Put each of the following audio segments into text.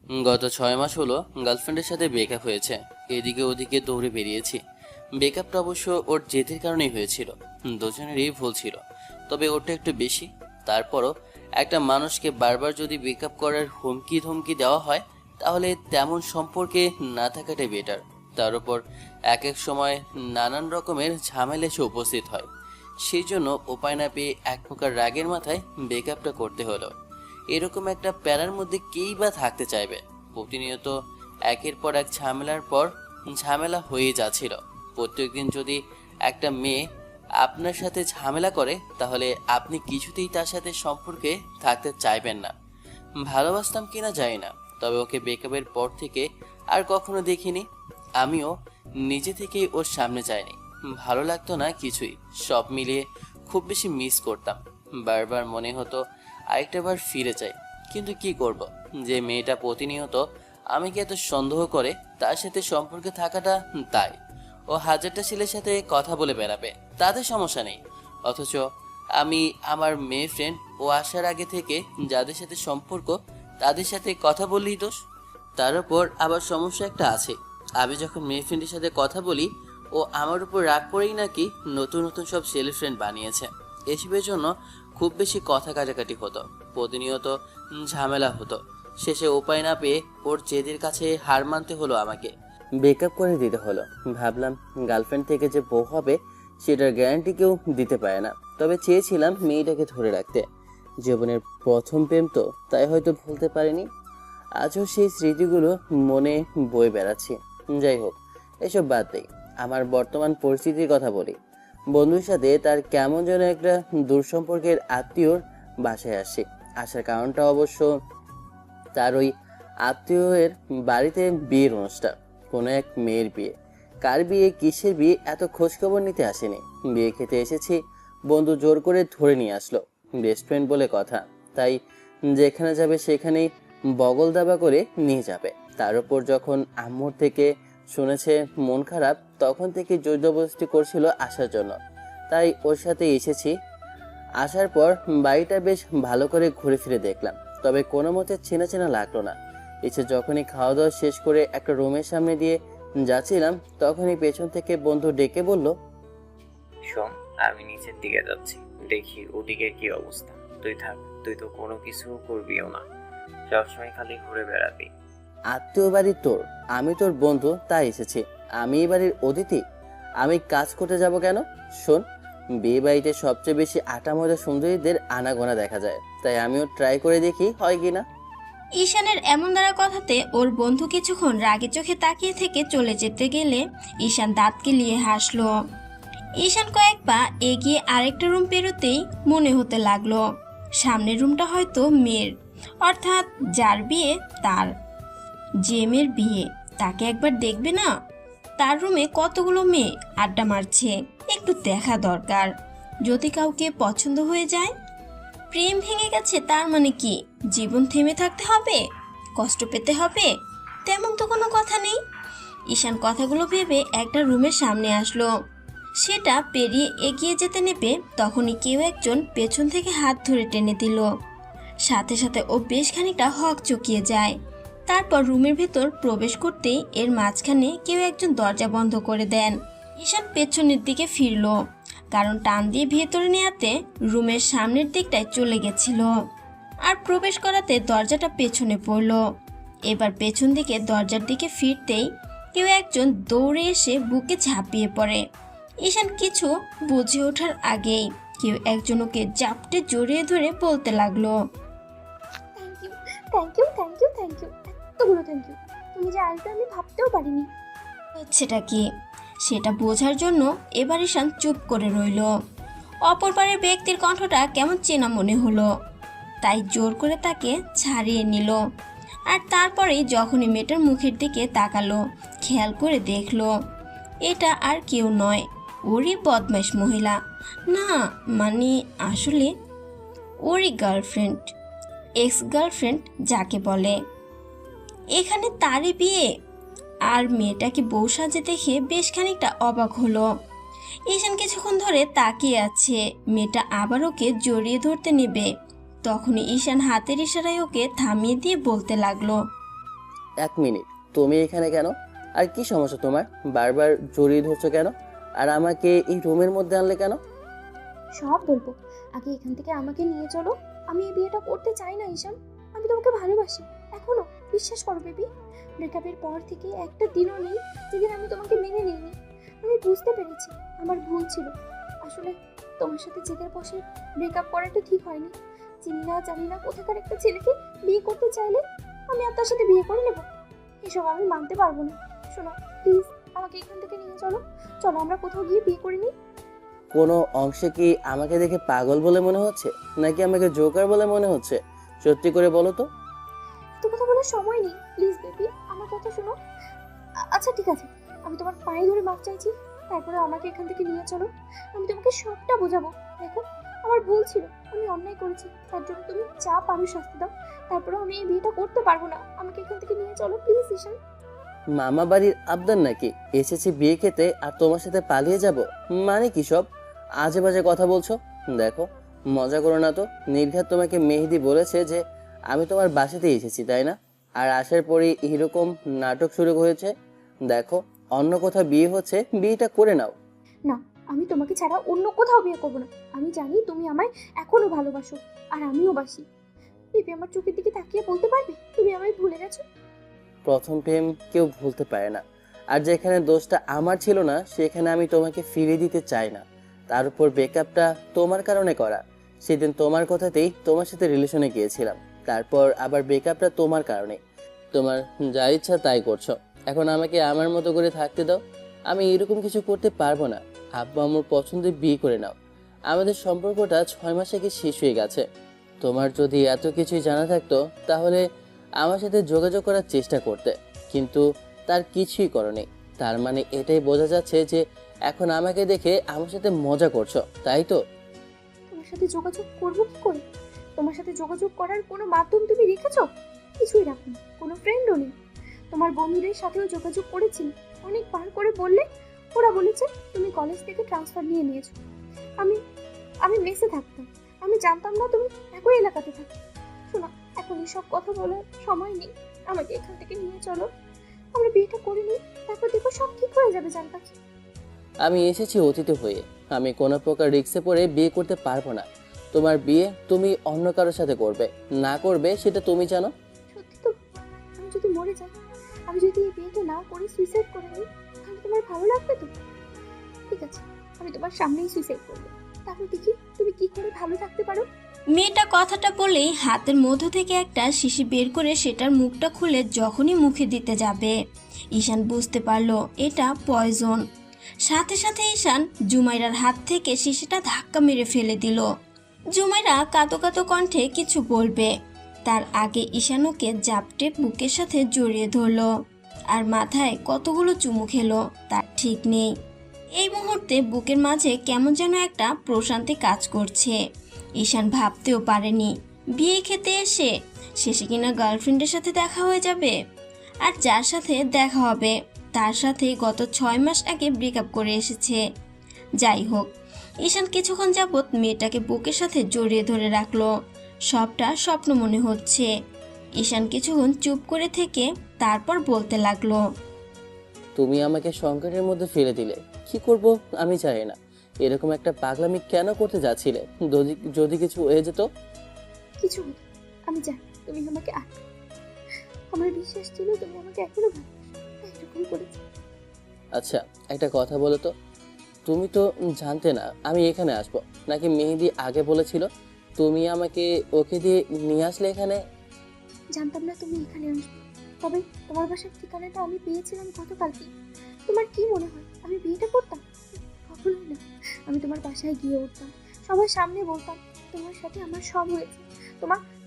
গত 6 মাস হলো গার্লফ্রেন্ডের সাথে ব্রেকআপ হয়েছে। এদিকে ওদিকে দৌড়ে বেরিয়েছি। ব্রেকআপটা অবশ্য ওর জেদের কারণেই হয়েছিল। দুজনেরই ভুল ছিল, তবে ওটা একটু বেশি। তারপরও একটা মানুষকে বারবার যদি ব্রেকআপ করার হুমকি ধমকি দেওয়া হয়, তাহলে তেমন সম্পর্কে না থাকাটাই বেটার। তার উপর এক এক সময় নানান রকমের ঝামেলা এসে উপস্থিত হয়। সেই জন্য উপায় না পেয়ে এক প্রকার রাগের মাথায় ব্রেকআপটা করতে হলো। এরকম একটা প্যারার মধ্যে কেই বা থাকতে চাইবে? প্রতিনিয়ত একের পর এক ঝামেলার পর ঝামেলা হয়ে যাচ্ছিল। প্রত্যেকদিন যদি একটা মেয়ে আপনার সাথে ঝামেলা করে, তাহলে আপনি কিছুতেই তার সাথে সম্পর্কে থাকতে চাইবেন না। ভালোবাসতাম কিনা জানি না, তবে ওকে ব্রেকআপের পর থেকে আর কখনো দেখিনি। আমিও নিজে থেকেই ওর সামনে যাইনি। ভালো লাগতো না কিছুই। সব মিলিয়ে খুব বেশি মিস করতাম। বারবার মনে হতো আরেকটা বার ফিরে যাই, কিন্তু কি করব? যে মেয়েটা প্রতিনিয়ত আমাকে এত সন্দেহ করে, তার সাথে সম্পর্কে থাকাটা তাই। ও হাজারটা ছেলের সাথে কথা বলে বেড়াবে, তাদের সমস্যা নেই। অথচ আমি আমার মেয়ে ফ্রেন্ড ও আসার আগে থেকে যাদের সাথে সম্পর্ক, তাদের সাথে কথা বললেই দোষ। তার উপর আবার সমস্যা একটা আছে। আমি যখন মেয়ে ফ্রেন্ডের সাথে কথা বলি, ও আমার উপর রাগ করেই নাকি নতুন নতুন সব ছেলে ফ্রেন্ড বানিয়েছে। এসবের জন্য খুব বেশি কথা কাটাকাটি হতো, প্রতিনিয়ত ঝামেলা হতো। শেষে উপায় না পেয়ে ওর জেদের কাছে হার মানতে হলো আমাকে। ব্রেকআপ করে দিতে হলো। ভাবলাম গার্লফ্রেন্ড থেকে যে বউ হবে সেটার গ্যারান্টি কেউ দিতে পারে না, তবে চেয়েছিলাম মেয়েটাকে ধরে রাখতে। জীবনের প্রথম প্রেম তো, তাই হয়তো ভুলতে পারিনি। আজও সেই স্মৃতিগুলো মনে বয়ে বেড়াচ্ছি। যাই হোক, এসব বাদ দেই। আমার বর্তমান পরিস্থিতির কথা বলি। বন্ধুর সাথে তার কেমন যেন একটা দূরসম্পর্কের আত্মীয়র বাসায় আসি। আসার কারণটা অবশ্য তার ওই আত্মীয়ের বাড়িতে বিয়ের অনুষ্ঠান, কোনো এক মেয়ের বিয়ে। কার বিয়ে, কিসের বিয়ে, এত খোঁজখবর নিতে আসেনি। বিয়ে খেতে এসেছি, বন্ধু জোর করে ধরে নিয়ে আসলো। বেস্ট ফ্রেন্ড বলে কথা, তাই যেখানে যাবে সেখানেই বগল দাবা করে নিয়ে যাবে। তার উপর যখন আম্মুর থেকে শুনেছে মন খারাপ, তখন থেকে জোর জবরদস্তি করছিল আসার জন্য, তাই ওর সাথে এসেছি। আসার পর বাড়িটা বেশ ভালো করে ঘুরে ফিরে দেখলাম, তবে কোনো মতে চেনা চেনা লাগলো না। এসে যখনই খাওয়া দাওয়া শেষ করে একটা রুমের সামনে দিয়ে যাচ্ছিলাম, তখনই পেছন থেকে বন্ধু ডেকে বলল, শোন, আমি নিচের দিকে যাচ্ছি, দেখি ওদিকে কি অবস্থা। তুই থাক, তুই তো কোনো কিছু করবিও না, সবসময় খালি ঘুরে বেড়াবি। আত্মীয় বাড়ি তোর, আমি তোর বন্ধু, তাই এসেছি। আমি এই বাড়ির অতিথি, আমি কাজ করতে যাব কেন? শোন, বিয়ে বাড়িতে সবচেয়ে বেশি আটা ময়দা সুন্দরীদের আনাগোনা দেখা যায়, তাই আমিও ট্রাই করে দেখি হয় কিনা। ঈশানের এমন দ্বারা কথাতে ওর বন্ধু কিছুক্ষণ রাগে চোখে তাকিয়ে থেকে চলে যেতে গেলে ঈশান দাঁত কেলিয়ে হাসলো। ঈশান কয়েক পা এগিয়ে আরেকটা রুম পেরোতেই মনে হতে লাগলো সামনের রুমটা হয়তো মেয়ের, অর্থাৎ যার বিয়ে তার। যে মেয়ের বিয়ে, তাকে একবার দেখবে না? তার রুমে কতগুলো মেয়ে আড্ডা মারছে, একটু দেখা দরকার। যদি কাউকে পছন্দ হয়ে যায়, প্রেম ভেঙে গেছে, তার মানে কি জীবন থেমে থাকতে হবে, কষ্ট পেতে হবে? তেমন তো কোনো কথা নেই। ঈশান কথাগুলো ভেবে একটা রুমের সামনে আসলো। সেটা পেরিয়ে এগিয়ে যেতে নেবে তখনই কেউ একজন পেছন থেকে হাত ধরে টেনে দিল। সাথে সাথে ও বেশ খানিকটা হক চকিয়ে যায়। তারপর রুমের ভেতর প্রবেশ করতেই এর মাঝখানে কেউ একজন দরজা বন্ধ করে দেন। ঈশান পেছনের দিকে ফিরল, কারণ টান দিয়ে ভেতরে নেওয়াতে রুমের সামনের দিকটায় চলে গেছিল, আর প্রবেশ করাতে দরজাটা পেছনে পড়ল। এবার পেছন দিকে দরজার দিকে ফিরতেই কেউ একজন দৌড়ে এসে বুকে ঝাঁপিয়ে পড়ে। ঈশান কিছু বুঝে ওঠার আগেই কেউ একজন ওকে জাপটে জড়িয়ে ধরে বলতে লাগলো, thank you, thank you, thank you, thank you, এতগুলো থ্যাংক ইউ। তুমি যে আসবে আমি ভাবতেও পারিনি। হচ্ছেটা কি সেটা বোঝার জন্য এবার ঈশান চুপ করে রইল। অপর পারের ব্যক্তির কণ্ঠটা কেমন চেনা মনে হলো, তাই জোর করে তাকে ছাড়িয়ে নিল। আর তারপরেই যখনই মেয়েটার মুখের দিকে তাকালো, খেয়াল করে দেখলো এটা আর কেউ নয়, ওরই বদমাইশ মহিলা, না মানে আসলে ওরই গার্লফ্রেন্ড, এক্স গার্লফ্রেন্ড যাকে বলে। এখানে তারই বিয়ে, আর মেয়েটাকে বউ সাজে দেখে বেশ খানিকটা অবাক হলো। ঈশান কিছুক্ষণ ধরে তাকিয়ে আছে, মেয়েটা আবার ওকে জড়িয়ে ধরতে নেবে, তখনই ঈশান হাতের ইশারায় ওকে থামিয়ে দিয়ে বলতে লাগলো, এক মিনিট, তুমি এখানে কেন? আর কি সমস্যা তোমার? বারবার জড়িয়ে ধরছো কেন? আর আমাকে এই রুমের মধ্যে আনলে কেন? সব বলবো, আগে এখান থেকে আমাকে নিয়ে চলো। আমি এই বিয়েটা করতে চাই না ঈশান। আমি তোমাকে ভালোবাসি এখনো, বিশ্বাস করো বেবি। ব্রেকআপের পর থেকে একটা দিনও নেই যেদিন আমি তোমাকে মেনে নিইনি। আমি বুঝতে পেরেছি আমার ভুল ছিল। আসলে তোমার সাথে জেদের বসে ব্রেকআপ করাটা ঠিক হয়নি। চিনি না জানি না কোথাকার একটা ছেলেকে বিয়ে করতে চাইলে আমি আর তার সাথে বিয়ে করে নেব, এসব আমি মানতে পারবো না। শোনো প্লিজ, আমাকে এখান থেকে নিয়ে চলো। চলো আমরা কোথাও গিয়ে বিয়ে করে নিই। কোনো অংশে কি আমাকে দেখে পাগল বলে মনে হচ্ছে, নাকি আমাকে জোকার বলে মনে হচ্ছে? সত্যি করে বলো তো। তো কথা বলার সময় নেই, প্লিজ বেবি আমার কথা শোনো। আচ্ছা ঠিক আছে, আমি তোমার পায়ে ধরে মাপ চাইছি, তারপরে আমাকে এখান থেকে নিয়ে চলো। আমি তোমাকে সবটা বোঝাবো। দেখো আমার ভুল ছিল, আমি অন্যায় করেছি, তার জন্য তুমি যা পারো শাস্তি দাও। তারপরে আমি এই বিয়েটা করতে পারবো না, আমাকে এখান থেকে নিয়ে চলো প্লিজ ঈশান। মামা বাড়ির আবদার নাকি এসেছি বিয়ে খেতে আর তোমার সাথে পালিয়ে যাব? মানে কি সব আজে বাজে কথা বলছো? দেখো, মজা করো না তো। নির্ঘাত তোমাকে মেহেদি বলেছে যে আমি তোমার বাসাতে এসেছি, তাই না? আর আসার পরই এরকম নাটক শুরু হয়েছে। দেখো, অন্য কোথাও বিয়ে হচ্ছে, বিয়েটা করে নাও। না, আমি তোমাকে ছাড়া অন্য কোথাও বিয়ে করবো না। আমি জানি তুমি আমায় এখনো ভালোবাসো, আর আমিও বাসি। বেবি আমার চোখের দিকে তাকিয়ে বলতে পারবে তুমি আমায় ভুলে গেছো? প্রথম প্রেম কেউ ভুলতে পারে না। আর যেখানে দোষটা আমার ছিল না, সেখানে আমি তোমাকে ফিরিয়ে দিতে চাই না। তার উপর ব্রেকআপটা তোমার কারণে করা। সেদিন তোমার কথাতেই তোমার সাথে রিলেশনে গিয়েছিলাম, তারপর আবার ব্রেকআপটা তোমার কারণে। তোমার যা ইচ্ছা তাই করছো। এখন আমাকে আমার মতো করে থাকতে দাও। আমি এরকম কিছু করতে পারবো না। আব্বু আমার পছন্দের বিয়ে করে নাও। আমাদের সম্পর্কটা 6 মাস আগে শেষ হয়ে গেছে। তোমার যদি এত কিছুই জানা থাকতো তাহলে আমার সাথে যোগাযোগ করার চেষ্টা করতে, কিন্তু তার কিছুই করনি। তার মানে এটাই বোঝা যাচ্ছে যে এখন আমাকে দেখে আমার সাথে মজা করছো, তাই তো? তোমার সাথে যোগাযোগ করবো কি করে? তোমার সাথে যোগাযোগ করার কোনো মাধ্যম তুমি রেখেছো? কিছুই রাখুন, কোনো ফ্রেন্ডও নেই। তোমার বন্ধুদের সাথেও যোগাযোগ করেছিলে, অনেক বার করে বললে, ওরা বলেছে তুমি কলেজ থেকে ট্রান্সফার নিয়ে নিয়েছো। আমি আমি মেসে থাকতাম, আমি জানতাম না তুমি একই এলাকাতে থাকো। শোনো, এখন এসব কথা বলার সময় নেই, আমাকে এখান থেকে নিয়ে চলো। আমরা বিয়েটা করে নিই, তারপর দেখো সব ঠিক হয়ে যাবে জান পাখি। আমি এসেছি অতিথি হয়ে। আমি কোনো প্রকার রিস্কে পড়ে বিয়ে করতে পারবো না। তোমার বিয়ে তুমি অন্য কারোর সাথে করবে, না করবে সেটা তুমি জানো। সত্যি তো? আমি যদি মরে যাই, আমি যদি এই বিয়েটা না করে সুইসাইড করে নিই, তাহলে তোমার ভালো লাগবে তো? ঠিক আছে, আমি তোমার সামনেই সুইসাইড করবো, তারপর দেখি তুমি কি করে ভালো থাকতে পারো। মেয়েটা কথাটা বলেই হাতের মধ্য থেকে একটা শিশি বের করে সেটার মুখটা খুলে যখনই মুখে দিতে যাবে, ঈশান বুঝতে পারলো এটা পয়জন। সাথে সাথে ঈশান জুমাইরার হাত থেকে শিশিটা ধাক্কা মেরে ফেলে দিল। জুমাইরা কাতো কাতো কণ্ঠে কিছু বলবে, তার আগে ঈশান ওকে জাপটে বুকের সাথে জড়িয়ে ধরলো আর মাথায় কতগুলো চুমু খেলো তার ঠিক নেই। এই মুহূর্তে বুকের মাঝে কেমন যেন একটা প্রশান্তি কাজ করছে। ঈশান ভাবতেও পারেনি বিয়ে খেতে এসে শেষে কিনা গার্লফ্রেন্ডের সাথে দেখা হয়ে যাবে। আর যার সাথে দেখা হবে তার সাথে গত 6 মাস আগে ব্রেকআপ করে এসেছে। যাই হোক, ঈশান কিছুক্ষণ যাবৎ মেয়েটাকে বুকের সাথে জড়িয়ে ধরে রাখলো। সবটা স্বপ্ন মনে হচ্ছে। ঈশান কিছুক্ষণ চুপ করে থেকে তারপর বলতে লাগলো, তুমি আমাকে সংকটের মধ্যে ফেলে দিলে। কি করব আমি জানি না। এরকম একটা পাগলামি কেন করতে যাচ্ছিলে? যদি কিছু হয়ে যেত? কিছু হতো, আমি জানি তুমি আমাকে আটকে। আমার বিশ্বাস ছিল তুমি আমাকে এখনো ভালোবাসো, তাই এরকম করেছি। আচ্ছা, একটা কথা বলো তো, তুমি তো জানতে না আমি এখানে আসবো, নাকি মেহেদি আগে বলেছিল? তুমি আমাকে ওকে দিয়ে নিয়ে আসলে এখানে। জানতাম না তুমি এখানে আসবে, তবে তোমার বাসার ঠিকানাটা আমি পেয়েছিলাম গতকালকে। তোমার কি মনে হয় আমি বিয়েটা করতাম? কখনোই না। আমি তোমার বাসায় গিয়ে উঠতাম, সবার সামনে বলতাম তোমার সাথে আমার সব হয়েছে।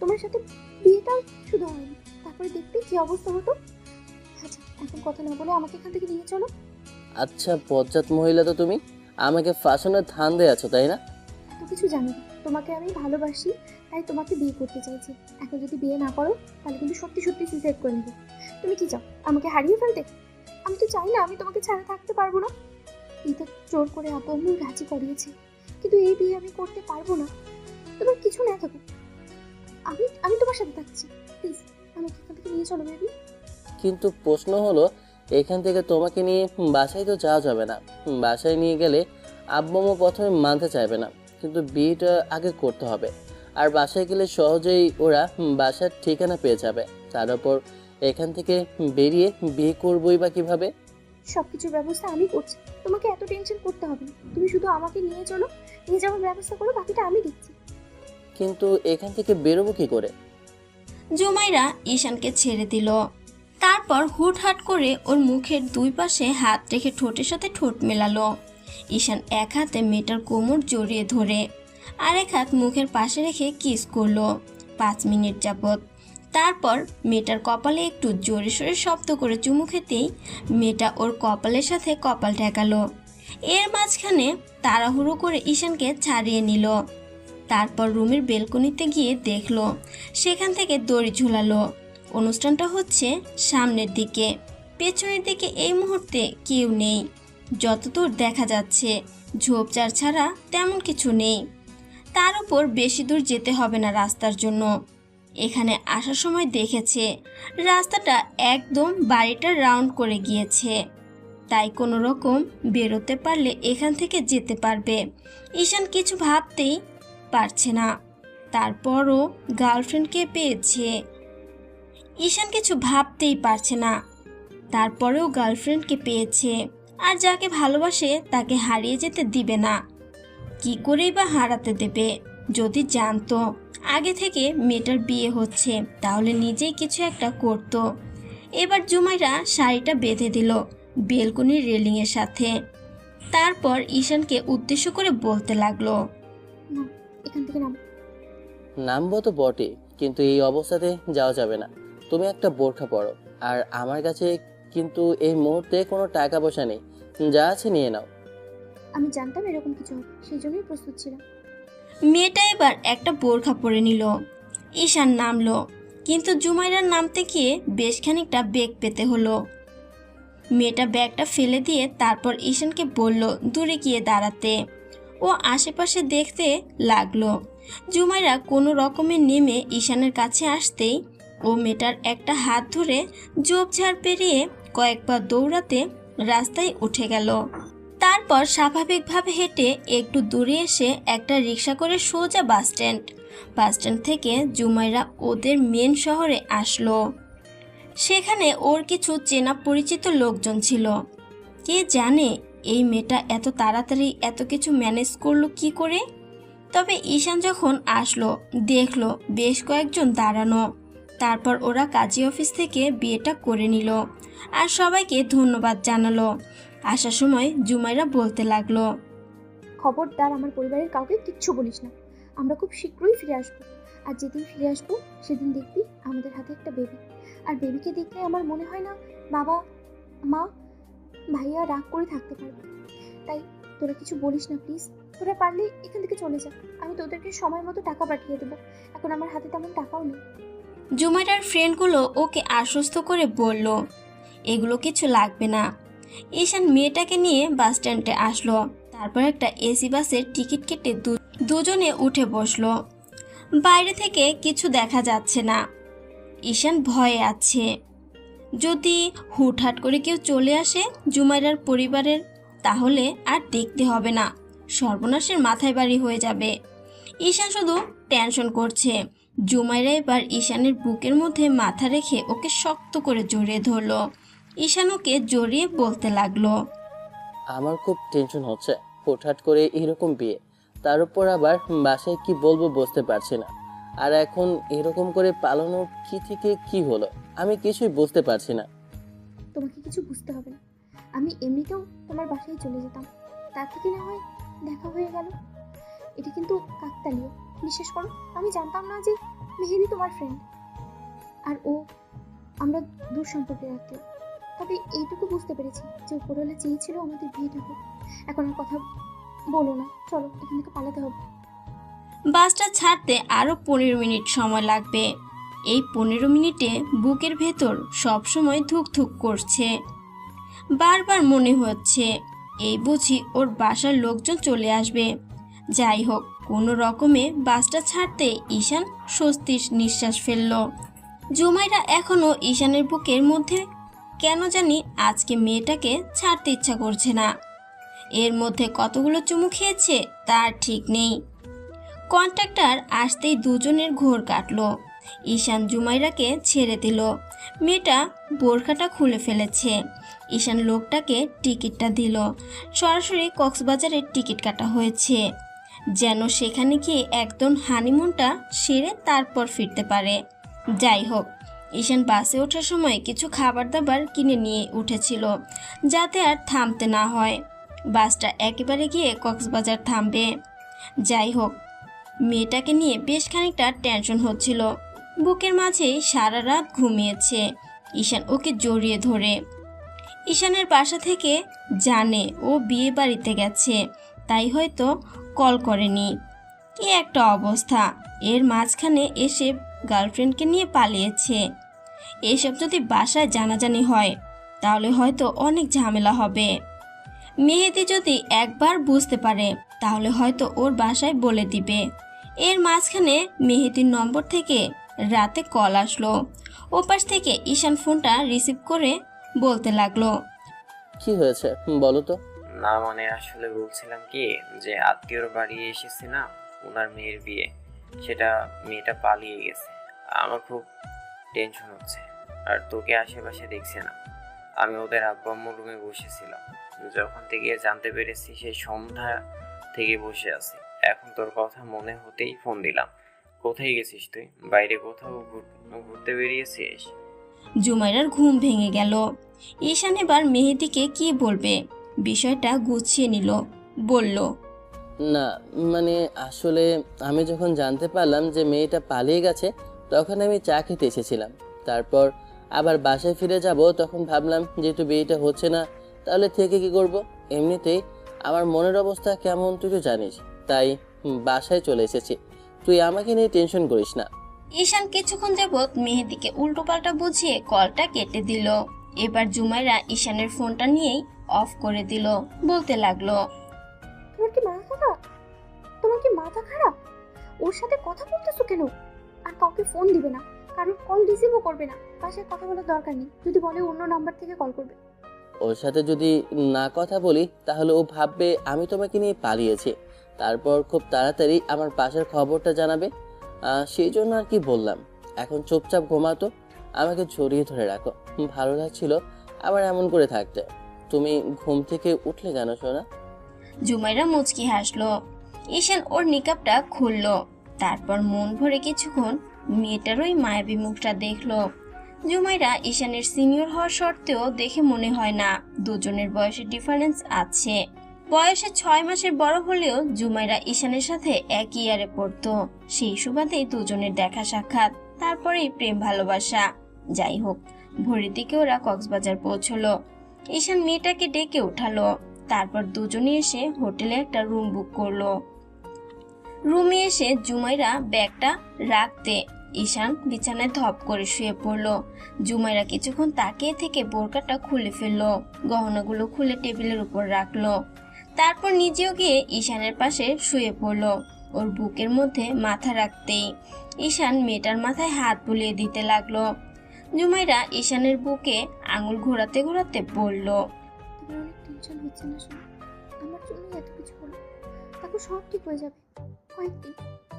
তোমার সাথে বিয়েটাও শুধু হয়নি, তারপরে দেখতে কি অবস্থা হতো। আচ্ছা এখন কথা না বলে আমাকে এখান থেকে নিয়ে চলো। আচ্ছা, বজ্জাত মহিলা তো তুমি, আমাকে ফাঁসানোর ধান্দে আছো তাই না? এত কিছু জানি না, তোমাকে আমি ভালোবাসি তাই তোমাকে বিয়ে করতে চাইছি। এখন যদি বিয়ে না করো তাহলে কিন্তু সত্যি সত্যি সুইসাইড করে নেবো। তুমি কি চাও আমাকে হারিয়ে ফেলতে? আমি তো চাই না আমি তোমাকে ছাড়া থাকতে পারবো না। এটা জোর করে আপু আম্মু রাজি করিয়েছে, কিন্তু এই বিয়ে আমি করতে পারবো না। তোমার কিছু না থাকুক, আমি আমি তোমার সাথে থাকছি, প্লিজ আমাকে এখান থেকে নিয়ে চলো বেবি। কিন্তু প্রশ্ন হলো, এখান থেকে তোমাকে নিয়ে বাসায় তো যাওয়া যাবে না। বাসায় নিয়ে গেলে আব্বু আম্মু প্রথমে মানতে চাইবে না, কিন্তু বিয়েটা আগে করতে হবে। আর বাসায় গেলে সহজেই ওরা বাসার ঠিকানা পেয়ে যাবে। তার উপর এখান থেকে বেরিয়ে বিয়ে করবোই বা কিভাবে? সব কিছুর ব্যবস্থা আমি করছি, তোমাকে এত টেনশন করতে হবে না। তুমি শুধু আমাকে নিয়ে চলো, নিয়ে যাওয়ার ব্যবস্থা করো, বাকিটা আমি দেখছি। কিন্তু এখান থেকে বেরোবো কি করে? জুমাইরা ঈশানকে ছেড়ে দিল। তারপর হুটহাট করে ওর মুখের দুই পাশে হাত রেখে ঠোঁটের সাথে ঠোঁট মেলালো। ঈশান এক হাতে মেয়েটার কোমর জড়িয়ে ধরে আর এক হাত মুখের পাশে রেখে কিস করলো 5 মিনিট যাবৎ। তারপর মেয়েটার কপালে একটু জোরে সোরে শব্দ করে চুমু খেতেই মেয়েটা ওর কপালের সাথে কপাল ঠেকালো। এর মাঝখানে তাড়াহুড়ো করে ঈশানকে ছাড়িয়ে নিল। তারপর রুমের বেলকনিতে গিয়ে দেখলো সেখান থেকে দড়ি ঝুলালো। অনুষ্ঠানটা হচ্ছে সামনের দিকে, পেছনের দিকে এই মুহূর্তে কেউ নেই। যতদূর দেখা যাচ্ছে ঝোপঝাড় ছাড়া তেমন কিছু নেই। তার উপর বেশি দূর যেতে হবে না রাস্তার জন্য। এখানে আসার সময় দেখেছে রাস্তাটা একদম বাড়িটা রাউন্ড করে গিয়েছে, তাই কোনো রকম বেরোতে পারলে এখান থেকে যেতে পারবে। ঈশান কিছু ভাবতেই পারছে না, তারপরও গার্লফ্রেন্ডকে পেয়েছে। ঈশান কিছু ভাবতেই পারছে না, তারপরেও গার্লফ্রেন্ডকে পেয়েছে। আর যাকে ভালোবাসে তাকে হারিয়ে যেতে দিবে না। কি করেই বা হারাতে দেবে? যদি জানতো আগে থেকে মেয়েটার বিয়ে হচ্ছে তাহলে নিজেই কিছু একটা করত। এবার জুমাইরা শাড়িটা বেঁধে দিল বেলকনির রেলিংয়ের সাথে। তারপর ঈশানকে উদ্দেশ্য করে বলতে লাগলো, না, এখান থেকে নাম। নামবো তো বটে, কিন্তু এই অবস্থাতে যাওয়া যাবে না। তুমি একটা বোরখা পরো। আর আমার কাছে কিন্তু এই মুহূর্তে কোনো টাকা পয়সা নেই, যা আছে নিয়ে নাও। আমি জানতাম এরকম কিছু হবে, সেই জন্যই প্রস্তুত ছিলাম। মেয়েটা এবার একটা বোরখা পরে নিল। ঈশান নামলো, কিন্তু জুমাইরার নামতে গিয়ে বেশ খানিকটা বেগ পেতে হলো। মেয়েটা ব্যাগটা ফেলে দিয়ে তারপর ঈশানকে বলল দূরে গিয়ে দাঁড়াতে। ও আশেপাশে দেখতে লাগলো। জুমাইরা কোনো রকমে নেমে ঈশানের কাছে আসতেই ও মেয়েটার একটা হাত ধরে ঝোপঝাড় পেরিয়ে কয়েকবার দৌড়াতে রাস্তায় উঠে গেল। তারপর স্বাভাবিকভাবে হেঁটে একটু দূরে এসে একটা রিক্সা করে সোজা বাস স্ট্যান্ড থেকে জুমাইরা ওদের মেন শহরে আসলো। সেখানে ওর কিছু চেনা পরিচিত লোকজন ছিল। কে জানে এই মেয়েটা এত তাড়াতাড়ি এত কিছু ম্যানেজ করলো কি করে। তবে ঈশান যখন আসলো দেখলো বেশ কয়েকজন দাঁড়ানো। তারপর ওরা কাজী অফিস থেকে বিয়েটা করে নিল আর সবাইকে ধন্যবাদ জানালো। আসার সময় জুমাইরা বলতে লাগলো, খবরদার আমার পরিবারের কাউকে কিচ্ছু বলিস না। আমরা খুব শীঘ্রই ফিরে আসবো। আর যেদিন ফিরে আসবো সেদিন দেখবি আমাদের হাতে একটা বেবি। আর বেবিকে দেখলে আমার মনে হয় না বাবা মা ভাইয়া রাগ করে থাকতে পারবে। তাই তোরা কিছু বলিস না প্লিজ। তোরা পারলে এখান থেকে চলে যা, আমি তোদেরকে সময় মতো টাকা পাঠিয়ে দেবো। এখন আমার হাতে তেমন টাকাও নেই। জুমাইরার ফ্রেন্ডগুলো ওকে আশ্বস্ত করে বলল এগুলো কিছু লাগবে না। ঈশান মেয়েটাকে নিয়ে বাস স্ট্যান্ডে আসলো। তারপর একটা এসি বাসের টিকিট কেটে দুজনে উঠে বসলো। বাইরে থেকে কিছু দেখা যাচ্ছে না। ঈশান ভয়ে আছে, যদি হুটহাট করে কেউ চলে আসে জুমাইরার পরিবারের, তাহলে আর দেখতে হবে না, সর্বনাশের মাথায় বাড়ি হয়ে যাবে। ঈশান শুধু টেনশন করছে। জুমাইরা এবার ঈশানের বুকের মধ্যে মাথা রেখে ওকে শক্ত করে জড়িয়ে ধরলো। ঈশান ওকে জড়িয়ে বলতে লাগলো, আমার খুব টেনশন হচ্ছে, হুটহাট করে এরকম বিয়ে, তার উপর আবার বাসায় কি বলবো বুঝতে পারছি না। আর এখন এরকম করে পালানো কি থেকে কি হলো আমি কিছুই বুঝতে পারছি না। তোমাকে কিছু বুঝতে হবে না, আমি এমনিতেও তোমার বাসায় চলে যেতাম, তার থেকে না হয় দেখা হয়ে গেল। এটা কিন্তু কাকতালীয়, বিশ্বাস করো। আমি জানতাম না যে মেহেদি তোমার ফ্রেন্ড আর ও আমরা দূর সম্পর্কে রাখতে। তবে এইটুকু বুঝতে পেরেছি যে উপরওয়ালা চেয়েছিল আমাদের বিয়েটা হোক। এখন আর কথা বলো না, চলো এখান থেকে পালাতে হবে। বাসটা ছাড়তে আরও 15 মিনিট সময় লাগবে। এই 15 মিনিটে বুকের ভেতর সব সময় ধুকধুক করছে। বারবার মনে হচ্ছে এই বুঝি ওর বাসার লোকজন চলে আসবে। যাই হোক, কোনো রকমে বাসটা ছাড়তে ঈশান স্বস্তির নিঃশ্বাস ফেলল। জুমাইরা এখনো ঈশানের বুকের মধ্যে কেন জানি আজকে মেয়েটাকে ছাড়তে ইচ্ছা করছে না। এর মধ্যে কতগুলো চুমু খেয়েছে তার ঠিক নেই। কন্ট্রাক্টর আসতেই দুজনের ঘোর কাটলো। ঈশান জুমাইরাকে ছেড়ে দিল। মেয়েটা বোরখাটা খুলে ফেলেছে। ঈশান লোকটাকে টিকিটটা দিল। সরাসরি কক্সবাজারের টিকিট কাটা হয়েছে, যেন সেখানে গিয়ে একদম হানিমুনটা সেরে তারপর ফিরতে পারে। যাই হোক, ঈশান বাসে ওঠার সময় কিছু খাবার দাবার কিনে নিয়ে উঠেছিল, যাতে আর থামতে না হয়। বাসটা একেবারে গিয়ে কক্সবাজার থামবে। যাই হোক, মেয়েটাকে নিয়ে বেশ খানিকটা টেনশন হচ্ছিল। বুকের মাঝেই সারা রাত ঘুমিয়েছে। ঈশান ওকে জড়িয়ে ধরে। ঈশানের বাসা থেকে জানে ও বিয়ে বাড়িতে গেছে, তাই হয়তো কল করেনি। কি একটা অবস্থা! এর মাঝখানে এসে গার্লফ্রেন্ডকে নিয়ে পালিয়েছে। এসব যদি বাসায় জানাজানি হয় তাহলে হয়তো অনেক ঝামেলা হবে। মেহেদি যদি একবার বুঝতে পারে তাহলে হয়তো ওর বাসায় বলে দিবে। এর মাঝখানে মেহেদির নম্বর থেকে রাতে কল আসলো। ওপাশ থেকে ঈশান ফোনটা রিসিভ করে বলতে লাগলো, কি হয়েছে বলো তো। না মানে আসলে বলছিলাম কি, যে আত্মীয়র বাড়ি এসেছি না, ওনার মেয়ের বিয়ে, সেটা মেয়েটা পালিয়ে গেছে। আমার খুব টেনশন হচ্ছে, আর তোকে আশেপাশে দেখছি না। আমি ওদের আব্বা আম্মুর রুমে বসেছিলাম, যখন থেকে জানতে পেরেছি সেই সন্ধ্যা থেকে বসে আছি। এখন তোর কথা মনে হতেই ফোন দিলাম। কোথায় গেছিস তুই? বাইরে কোথাও ঘুরতে বেরিয়েছিস? জুমাইরার ঘুম ভেঙে গেল। ঈশান এবার মেহেদিকে কি বলবে বিষয়টা গুছিয়ে নিল। বলল, না মানে আসলে আমি যখন জানতে পারলাম যে মেয়েটা পালিয়ে গেছে তখন আমি চা খেতে এসেছিলাম। তারপর আবার বাসায় ফিরে যাব, তখন ভাবলাম যেহেতু বিয়েটা হচ্ছে না তাহলে থেকে কি করব। এমনিতেই আমার মনের অবস্থা কেমন তুই তো জানিস, তাই বাসায় চলে এসেছি। তুই আমাকে নিয়ে টেনশন করিস না। ঈশান কিছুক্ষণ যাবৎ মেহেদিকে উল্টোপাল্টা বুঝিয়ে কলটা কেটে দিল। এবার জুমাইরা ঈশানের ফোনটা নিয়েই অফ করে দিল। বলতে লাগলো, তোমার কি মাথা খারাপ? তোমার কি মাথা খারাপ? ওর সাথে কথা বলতেছো কেন? আর কাউকে ফোন দিবে না, কারোর কল রিসিভও করবে না। বাসায় কথা বলার দরকার নেই, যদি বলে অন্য নাম্বার থেকে কল করবে। ওর সাথে যদি না কথা বলি তাহলে ও ভাববে আমি তোমাকে নিয়ে পালিয়েছি, তারপর খুব তাড়াতাড়ি আমার পাশের খবরটা জানাবে। সেই জন্য আর কি বললাম। এখন চুপচাপ ঘুমাতো, আমাকে জড়িয়ে ধরে রাখো। ভালো লাগছিল আবার এমন করে থাকতে। তুমি ঘুম থেকে উঠলে কেন সোনা? জুমাইরা মুচকি হাসলো। ঈশান ওর নিকাবটা খুললো। তারপর মন ভরে কিছুক্ষণ মেয়েটার ওই মায়াবী মুখটা দেখলো। জুমাইরা ঈশানের সিনিয়র হওয়ার সত্ত্বেও দেখে মনে হয় না দুজনের বয়সের ডিফারেন্স আছে। বয়সে 6 মাসের বড় হলেও জুমাইরা ঈশানের সাথে একই ইয়ারে পড়তো। সেই সুবাদেই দুজনের দেখা সাক্ষাৎ, তারপরেই প্রেম ভালোবাসা। যাই হোক, ভোরের দিকে ওরা কক্সবাজার পৌঁছলো। ঈশান মেয়েটাকে ডেকে উঠালো। তারপর দুজনে এসে হোটেলে একটা রুম বুক করলো। রুমে এসে জুমাইরা ব্যাগটা রাখতে ঈশান বিছানায় ধপ করে শুয়ে পড়লো। জুমাইরা কিছুক্ষণ তাকিয়ে থেকে বোরকাটা খুলে ফেললো, গহনাগুলো খুলে টেবিলের উপর রাখলো। তারপর নিজেও গিয়ে ঈশানের পাশে শুয়ে পড়লো। ওর বুকের মধ্যে মাথা রাখতেই ঈশান মেয়েটার মাথায় হাত বুলিয়ে দিতে লাগলো। জুমাইরা ঈশানের বুকে আঙুল ঘোরাতে ঘোরাতে বলল, তোমার অনেক টেনশন হচ্ছে না শোনো? আমার জন্যই এত কিছু হলো। তারপর সব ঠিক হয়ে যাবে।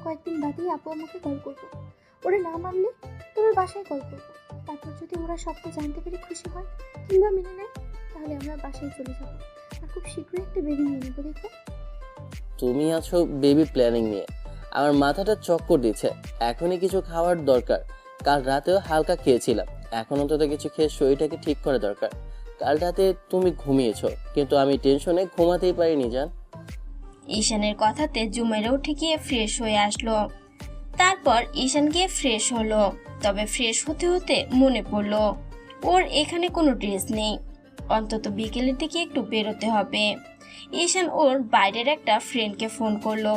কয়েকদিন বাদেই আপু আমাকে কল করবো। ওরা না মানলে তোমার বাসায় কল করবো। তারপর যদি ওরা সবটা জানতে পেরে খুশি হয় কিংবা মেনে নেয়, তাহলে আমরা বাসায় চলে যাবো। আর খুব শীঘ্রই একটা বেবি নিয়ে নেবো। দেখো, তুমি আছো বেবি প্ল্যানিং নিয়ে, আমার মাথাটা চক্কর দিচ্ছে। এখনই কিছু খাওয়ার দরকার। কাল রাতেও হালকা খেয়েছিলাম, এখন অন্তত কিছু খেয়ে শরীরটাকে ঠিক করা দরকার। কাল রাতে তুমি ঘুমিয়েছো, কিন্তু আমি টেনশনে ঘুমাতেই পারিনি জান। ঈশানের কথাতে জুমাইরা উঠে গিয়ে ফ্রেশ হয়ে আসলো। তারপর ঈশান গিয়ে ফ্রেশ হলো। তবে ফ্রেশ হতে হতে মনে পড়লো ওর এখানে কোনো ড্রেস নেই। অন্তত বিকেলের দিকে একটু বেরোতে হবে। ঈশান ওর বাইরের একটা ফ্রেন্ডকে ফোন করলো।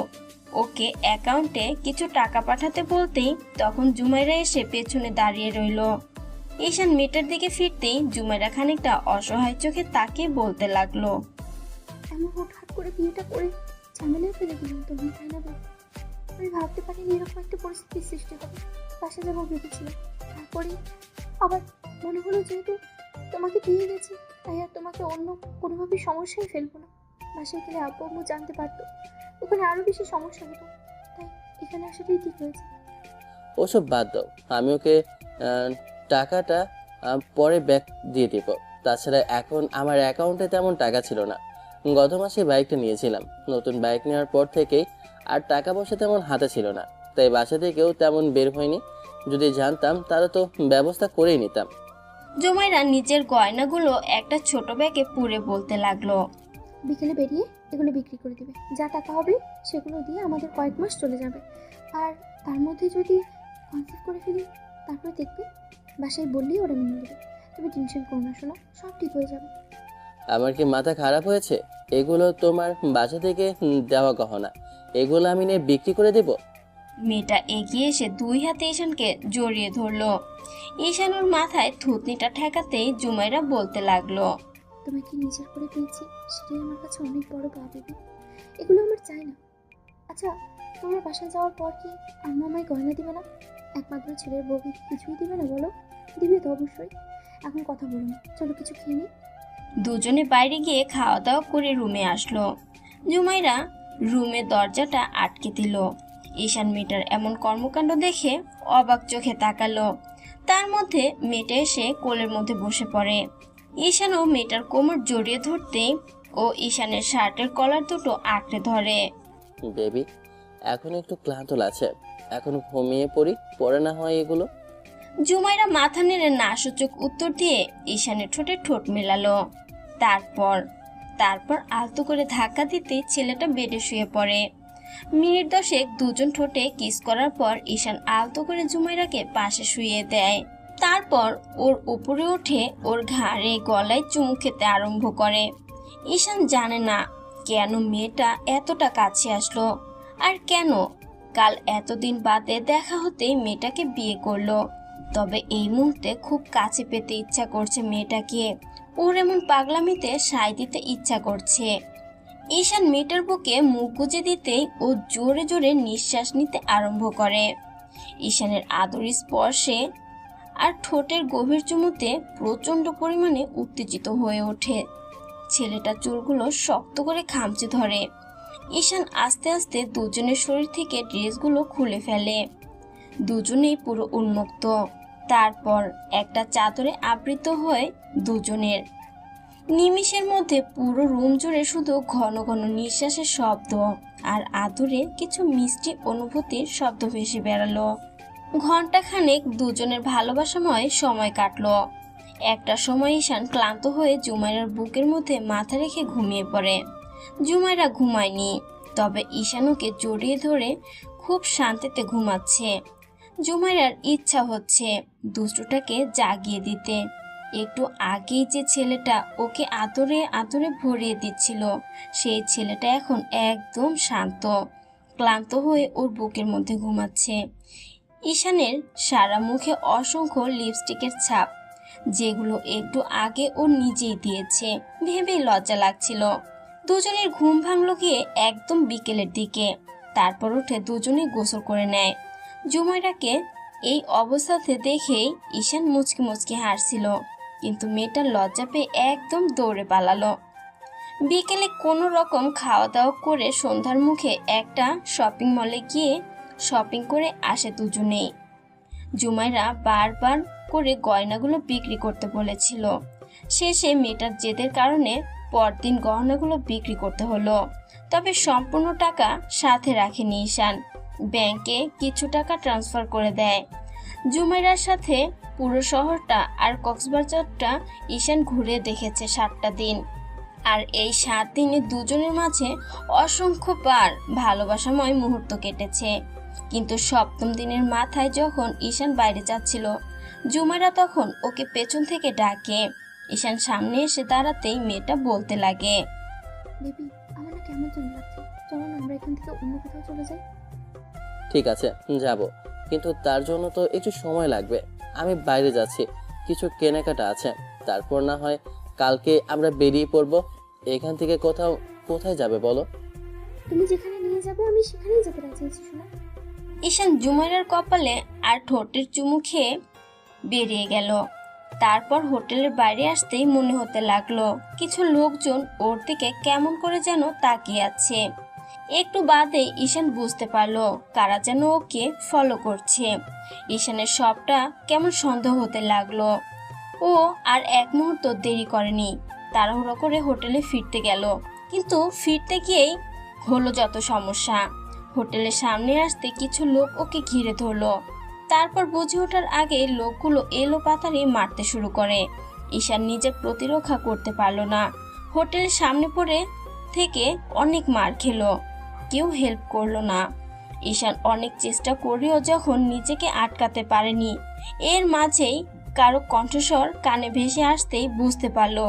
ওকে অ্যাকাউন্টে কিছু টাকা পাঠাতে বলতেই তখন জুমাইরা এসে পেছনে দাঁড়িয়ে রইলো। ঈশান মেয়েটার দিকে ফিরতেই জুমাইরা খানিকটা অসহায় চোখে তাকিয়ে বলতে লাগলো, এমন হুটহাট করে বিয়েটা করে ঝামেলায় ফেলে দিলাম তুমি, তাই না? আমি ভাবতে পারিনি এরকম একটা পরিস্থিতির সৃষ্টি হবে। বাসা যাবো ভেবেছিলাম, তারপরে আবার মনে হলো যেহেতু তোমাকে পেয়ে গেছি তাই আর তোমাকে অন্য কোনোভাবে সমস্যায় ফেলবো না। বাসায় গেলে আব্বু আম্মু জানতে পারতো, ওখানে আরো বেশি সমস্যা হতো, তাই এখানে আসাটাই ঠিক হয়েছে। ওসব বাদ দাও, আমি ওকে টাকাটা পরে ব্যাক দিয়ে দেবো। তাছাড়া এখন আমার অ্যাকাউন্টে তেমন টাকা ছিল না। গত মাসে বাইকটা নিয়েছিলাম। নতুন বাইক নেওয়ার পর থেকেই আর টাকা পয়সা তেমন হাতে ছিল না, তাই বাসা থেকেও তেমন বের হয়নি। যদি জানতাম তাহলে তো ব্যবস্থা করেই নিতাম। জুমাইরা নিজের গয়নাগুলো একটা ছোট ব্যাগে পুরে বলতে লাগলো। বিকেলে বেরিয়ে এগুলো বিক্রি করে দেবে, যা টাকা হবে সেগুলো দিয়ে আমাদের কয়েক মাস চলে যাবে। আর তার মধ্যে যদি কনসিভ করে ফেলি তারপরে দেখবে, বাসায় বললেই ওরা মেনে নেবে। তুমি টেনশন করো না, শোনো, সব ঠিক হয়ে যাবে। আমার কি মাথা খারাপ হয়েছে? এগুলো তোমার বাসা থেকে দেওয়া গহনা, এগুলো আমি নিয়ে বিক্রি করে দেব? মেয়েটা এগিয়ে এসে দুই হাতে ঈশানকে জড়িয়ে ধরলো। ঈশান ওর মাথায় থুতনিটা ঠেকাতেই জুমাইরা বলতে লাগলো। তোমাকে নিজের করে পেয়েছি, সেটাই আমার কাছে অনেক বড় পাওয়া বেবি। এগুলো আমার চাই না। আচ্ছা, তোমার বাসায় যাওয়ার পর কি আম্মা আমায় গয়না দিবে না? একমাত্র ছেলের বউকে কি কিছুই দিবে না বলো? দিবে তো অবশ্যই। এখন কথা বলো না, চলো কিছু খেয়ে নিই। দুজনে বাইরে গিয়ে খাওয়া দাওয়া করে রুমে আসলো। জুমাইরা রুমের দরজাটা আটকে দিল। ঈশান মেয়েটার এমন কর্মকাণ্ড দেখে অবাক চোখে তাকালো। তার মধ্যে মেয়েটা এসে কোলের মধ্যে বসে পড়ে। ঈশানও মেয়েটার কোমর জড়িয়ে ধরতে ও ঈশানের শার্টের কলার দুটো আঁকড়ে ধরে। বেবি, এখন একটু ক্লান্ত লাগছে, এখন ঘুমিয়ে পড়ি, পরে না হয় এগুলো। জুমাইরা মাথা নেড়ে নাসূচক উত্তর দিয়ে ঈশানের ঠোঁটে ঠোঁট মেলালো। তারপর আলতো করে ধাক্কা দিতে ছেলেটা বেডে শুয়ে পড়ে। মিনিট 10 দুজন ঠোঁটে কিস করার পর ঈশান আলতো করে জুমাইরাকে পাশে শুইয়ে দেয়। তারপর ওর উপরে উঠে ওর ঘাড়ে গলায় চুমু খেতে আরম্ভ করে। ঈশান জানে না কেন মেয়েটা এতটা কাছে আসলো, আর কেন কাল এতদিন বাদে দেখা হতেই মেয়েটাকে বিয়ে করলো। তবে এই মুহূর্তে খুব কাছে পেতে ইচ্ছা করছে মেয়েটাকে। ওর এমন পাগলামিতে সায় দিতে ইচ্ছা করছে। ঈশান মেয়েটার বুকে মুখ গুজে দিতেই ও জোরে জোরে নিঃশ্বাস নিতে আরম্ভ করে। ঈশানের আদরি স্পর্শে আর ঠোঁটের গভীর চুমুতে প্রচণ্ড পরিমাণে উত্তেজিত হয়ে ওঠে। ছেলেটা চুলগুলো শক্ত করে খামচে ধরে। ঈশান আস্তে আস্তে দুজনের শরীর থেকে ড্রেসগুলো খুলে ফেলে। দুজনেই পুরো উন্মুক্ত। তারপর একটা চাদরে আবৃত হয়ে দুজনের নিমিষের মধ্যে পুরো রুম জুড়ে শুধু ঘন ঘন নিঃশ্বাসের শব্দ আর আদরে কিছু মিষ্টি অনুভূতির শব্দ ভেসে বেড়ালো। ঘন্টাখানেক দুজনের ভালোবাসাময় সময় কাটলো। একটা সময় ঈশান ক্লান্ত হয়ে জুমাইরার বুকের মধ্যে মাথা রেখে ঘুমিয়ে পড়ে। জুমাইরা ঘুমায়নি, তবে ঈশান ওকে জড়িয়ে ধরে খুব শান্তিতে ঘুমাচ্ছে। জুমাইরার ইচ্ছা হচ্ছে দুষ্টুটাকে জাগিয়ে দিতে। একটু আগেই যে ছেলেটা ওকে আদরে আদরে ভরিয়ে দিচ্ছিল, সেই ছেলেটা এখন একদম শান্ত, ক্লান্ত হয়ে ওর বুকের মধ্যে ঘুমাচ্ছে। ঈশানের সারা মুখে অসংখ্য লিপস্টিকের ছাপ, যেগুলো একটু আগে ও নিজেই দিয়েছে ভেবেই লজ্জা লাগছিল। দুজনের ঘুম ভাঙলো গিয়ে একদম বিকেলের দিকে। তারপর উঠে দুজনেই গোসল করে নেয়। জুমাইরাকে এই অবস্থাতে দেখেই ঈশান মুচকি মুচকি হাসছিল, কিন্তু মেয়েটা লজ্জা পেয়ে একদম দৌড়ে পালালো। বিকেলে কোনো রকম খাওয়া দাওয়া করে সন্ধ্যার মুখে একটা শপিং মলে গিয়ে শপিং করে আসে দুজনেই। জুমাইরা বারবার করে গয়নাগুলো বিক্রি করতে বলেছিল। শেষে মেয়েটার জেদের কারণে পরদিন গহনাগুলো বিক্রি করতে হলো। তবে সম্পূর্ণ টাকা সাথে রাখেনি ঈশান, ব্যাংকে কিছু টাকা ট্রান্সফার করে দেয়। জুমাইরার সাথে পুরো শহরটা আর কক্সবাজারটা ঈশান ঘুরে দেখেছে 7টা দিন। আর এই 7 দিনে দুজনের মাঝে অসংখ্যবার ভালোবাসাময় মুহূর্ত কেটেছে। কিন্তু 7ম দিনের মাথায় যখন ঈশান বাইরে যাচ্ছিল, জুমাইরা তখন ওকে পেছন থেকে ডাকে। ঈশান সামনে এসে দাঁড়াতেই মেয়েটা বলতে লাগে, বেবি, আমার না কেমন যেন লাগছে, চলো না আমরা এখান থেকে অন্য কোথাও চলে যাই। ঠিক আছে, যাব, কিন্তু তার জন্য তো একটু সময় লাগবে। আমি বাইরে যাচ্ছি, কিছু কেনাকাটা আছে, তারপর না হয় কালকে আমরা বেরিয়ে পড়বো। এখান থেকে কোথায় যাবে বলো? তুমি যেখানে নিয়ে যাবে আমি সেখানেই যেতে রাজি আছি, শোনা। ঈশান জুমাইরার কপালে আর ঠোঁটের চুমু খেয়ে বেরিয়ে গেল। তারপর হোটেলের বাইরে আসতেই মনে হতে লাগলো কিছু লোকজন ওর দিকে কেমন করে যেন তাকিয়ে আছে। একটু বাদে ঈশান বুঝতে পারলো কারা যেন ওকে ফলো করছে। ঈশানের সবটা কেমন সন্দেহ হতে লাগলো। ও আর এক মুহূর্ত দেরি করেনি, তাড়াহুড়ো করে হোটেলে ফিরতে গেল। কিন্তু ফিরতে গিয়েই হলো যত সমস্যা। হোটেলের সামনে আসতে কিছু লোক ওকে ঘিরে ধরলো। তারপর বুঝে ওঠার আগে লোকগুলো এলো পাতাড়ি মারতে শুরু করে। ঈশান নিজে প্রতিরক্ষা করতে পারলো না। হোটেলের সামনে পড়ে থেকে অনেক মার খেলো, কেউ হেল্প করলো না। ঈশান অনেক চেষ্টা করেও যখন নিজেকে আটকাতে পারেনি, এর মাঝেই কারো কণ্ঠস্বর কানে ভেসে আসতেই বুঝতে পারলো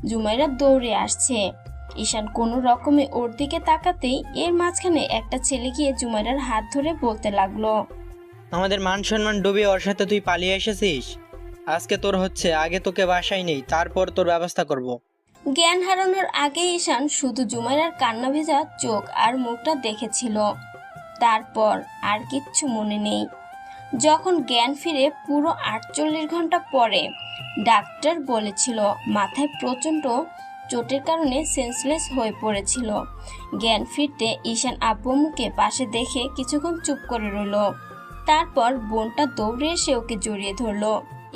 জুমাইরা দৌড়ে আসছে। ঈশান কোনো রকমে ওর দিকে তাকাতেই এর মাঝখানে একটা ছেলে গিয়ে জুমাইরার হাত ধরে বলতে লাগলো, আমাদের মান সম্মান ডুবে ওর সাথে তুই পালিয়ে এসেছিস। আজকে তোর হচ্ছে, আগে তোকে বাসায় নেই, তারপর তোর ব্যবস্থা করব। জ্ঞান হারানোর আগে ঈশান শুধু জুমাইরার কান্না ভেজা চোখ আর মুখটা দেখেছিল। তারপর আর কিচ্ছু মনে নেই। যখন জ্ঞান ফিরে পুরো 48 ঘন্টা পরে, ডাক্তার বলেছিল মাথায় প্রচণ্ড চোটের কারণে সেন্সলেস হয়ে পড়েছিল। জ্ঞান ফিরতে ঈশান আব্বু মুখে পাশে দেখে কিছুক্ষণ চুপ করে রইল। তারপর বোনটা দৌড়ে এসে ওকে জড়িয়ে ধরলো।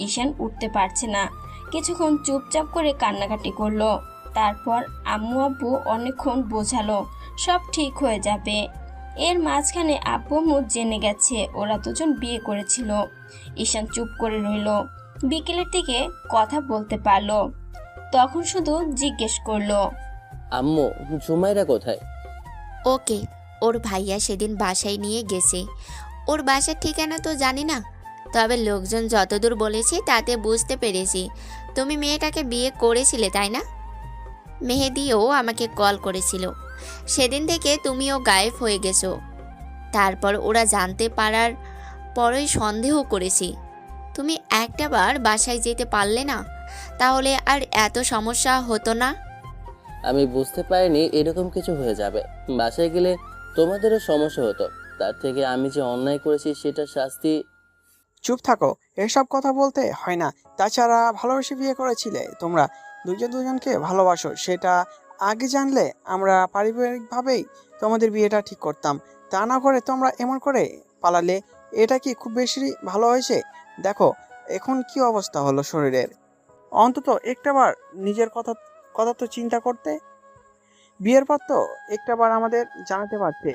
ঈশান উঠতে পারছে না, কিছুক্ষণ চুপচাপ করে কান্নাকাটি করলো। তারপর আম্মু আব্বু অনেকক্ষণ বোঝালো সব ঠিক হয়ে যাবে। এর মাঝখানে আব্বু আম্মু জেনে গেছে ওরা দুজন বিয়ে করেছিল। ঈশান চুপ করে রইল। বিকেলের দিকে কথা বলতে পারলো, তখন শুধু জিজ্ঞেস করলো, আম্মু, জুমাইরা কোথায়? ওকে, ওর ভাইয়া সেদিন বাসায় নিয়ে গেছে। ওর বাসার ঠিকানা তো জানি না, তবে লোকজন যতদূর বলেছে তাতে বুঝতে পেরেছি তুমি মেয়েটাকে বিয়ে করেছিলে, তাই না? মেহেদিও আমাকে কল করেছিল। সেদিন থেকে তুমিও গায়েব হয়ে গেছো। তারপর ওরা জানতে পারার পরই সন্দেহ করেছি। তুমি একটাবার বাসায় যেতে পারলে না, তাহলে আর এত সমস্যা হতো না। আমি বুঝতে পারিনি এরকম কিছু হয়ে যাবে। বাসায় গেলে তোমাদেরও সমস্যা হতো, তার থেকে আমি যে অন্যায় করেছি সেটা শাস্তি। চুপ থাকো, এসব কথা বলতে হয় না। তাছাড়া ভালোবেসে বিয়ে করেছিলে, তোমরা দুজন দুজনকে ভালোবাসো, সেটা আগে জানলে আমরা পারিবারিকভাবেই তোমাদের বিয়েটা ঠিক করতাম। তা না করে তোমরা এমন করে পালালে, এটা কি খুব বেশি ভালো হয়েছে? দেখো এখন কি অবস্থা হলো শরীরের। অন্তত একটাবার নিজের কথা কথা তো চিন্তা করতে। বিয়ের পর তো একটাবার আমাদের জানাতে পারতে,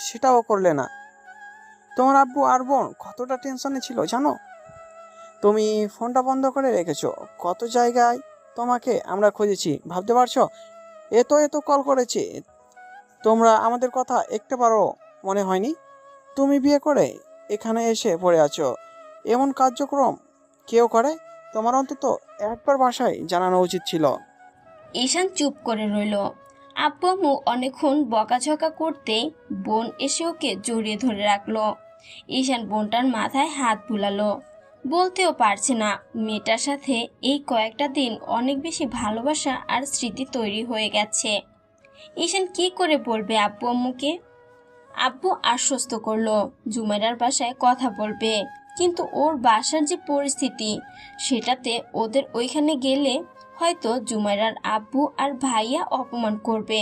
সেটাও করলে না। তোমার আব্বু আর বোন কতটা টেনশনে ছিল জানো? তুমি ফোনটা বন্ধ করে রেখেছো, কত জায়গায় তোমাকে আমরা খুঁজেছি ভাবতে পারছো? এত এত কল করেছি, তোমরা আমাদের কথা একটাবারও মনে হয়নি। তুমি বিয়ে করে এখানে এসে পড়ে আছো, এমন কার্যক্রম কেউ করে? তোমার অন্তত একবার বাসায় জানানো উচিত ছিল। ঈশান চুপ করে রইল। আব্বু আম্মু অনেকক্ষণ বকাঝকা করতে বোন এসে ওকে জড়িয়ে ধরে রাখলো। ঈশান বোনটার মাথায় হাত বুলালো। বলতেও পারছে না, মেয়েটার সাথে এই কয়েকটা দিন অনেক বেশি ভালোবাসা আর স্মৃতি তৈরি হয়ে গেছে। ঈশান কি করে বলবে আব্বু আম্মুকে? আব্বু আশ্বস্ত করলো জুমাইরার বাসায় কথা বলবে, কিন্তু ওর বাসার যে পরিস্থিতি, সেটাতে ওদের ওইখানে গেলে হয়তো জুমাইরার আব্বু আর ভাইয়া অপমান করবে।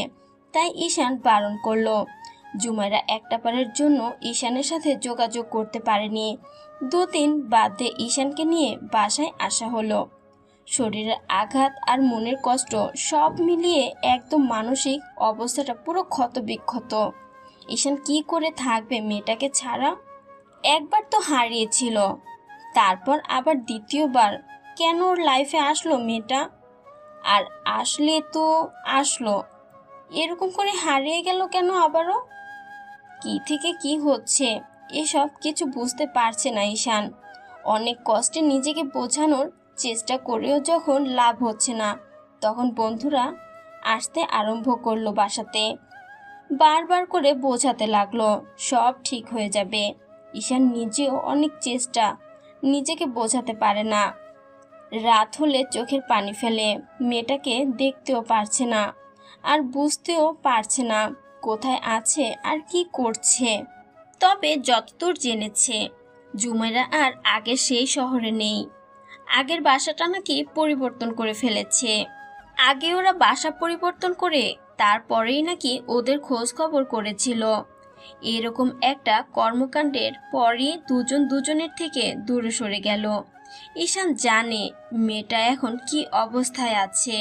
তাই ঈশান বারণ করলো। জুমাইরা একটা বারের জন্য ঈশানের সাথে যোগাযোগ করতে পারেনি। 2 দিন বাদে ঈশানকে নিয়ে বাসায় আসা হলো। শরীরের আঘাত আর মনের কষ্ট সব মিলিয়ে একদম মানসিক অবস্থাটা পুরো ক্ষতবিক্ষত। ঈশান কি করে থাকবে মেয়েটাকে ছাড়া? একবার তো হারিয়েছিল, তারপর আবার দ্বিতীয়বার কেন ওর লাইফে আসলো মেয়েটা? আর আসলে তো আসলো, এরকম করে হারিয়ে গেল কেন আবারও? কি থেকে কি হচ্ছে এসব কিছু বুঝতে পারছে না ঈশান। অনেক কষ্টে নিজেকে বোঝানোর চেষ্টা করেও যখন লাভ হচ্ছে না, তখন বন্ধুরা আসতে আরম্ভ করলো বাসাতে। বারবার করে বোঝাতে লাগলো সব ঠিক হয়ে যাবে। ঈশান নিজেও অনেক চেষ্টা, নিজেকে বোঝাতে পারে না। রাত হলে চোখের পানি ফেলে, মেয়েটাকে দেখতেও পারছে না আর বুঝতেও পারছে না কোথায় আছে আর কি করছে। তবে যতদূর জেনেছে জুমাইরা আর আগের সেই শহরে নেই। আগের বাসাটা নাকি পরিবর্তন করে ফেলেছে। আগে ওরা বাসা পরিবর্তন করে তারপরেই নাকি ওদের খোঁজ খবর করেছিল। এরকম একটা কর্মকাণ্ডের পরই দুজন দুজনের থেকে দূরে সরে গেল। ঈশান জানে মেয়েটা এখন কি অবস্থায় আছে।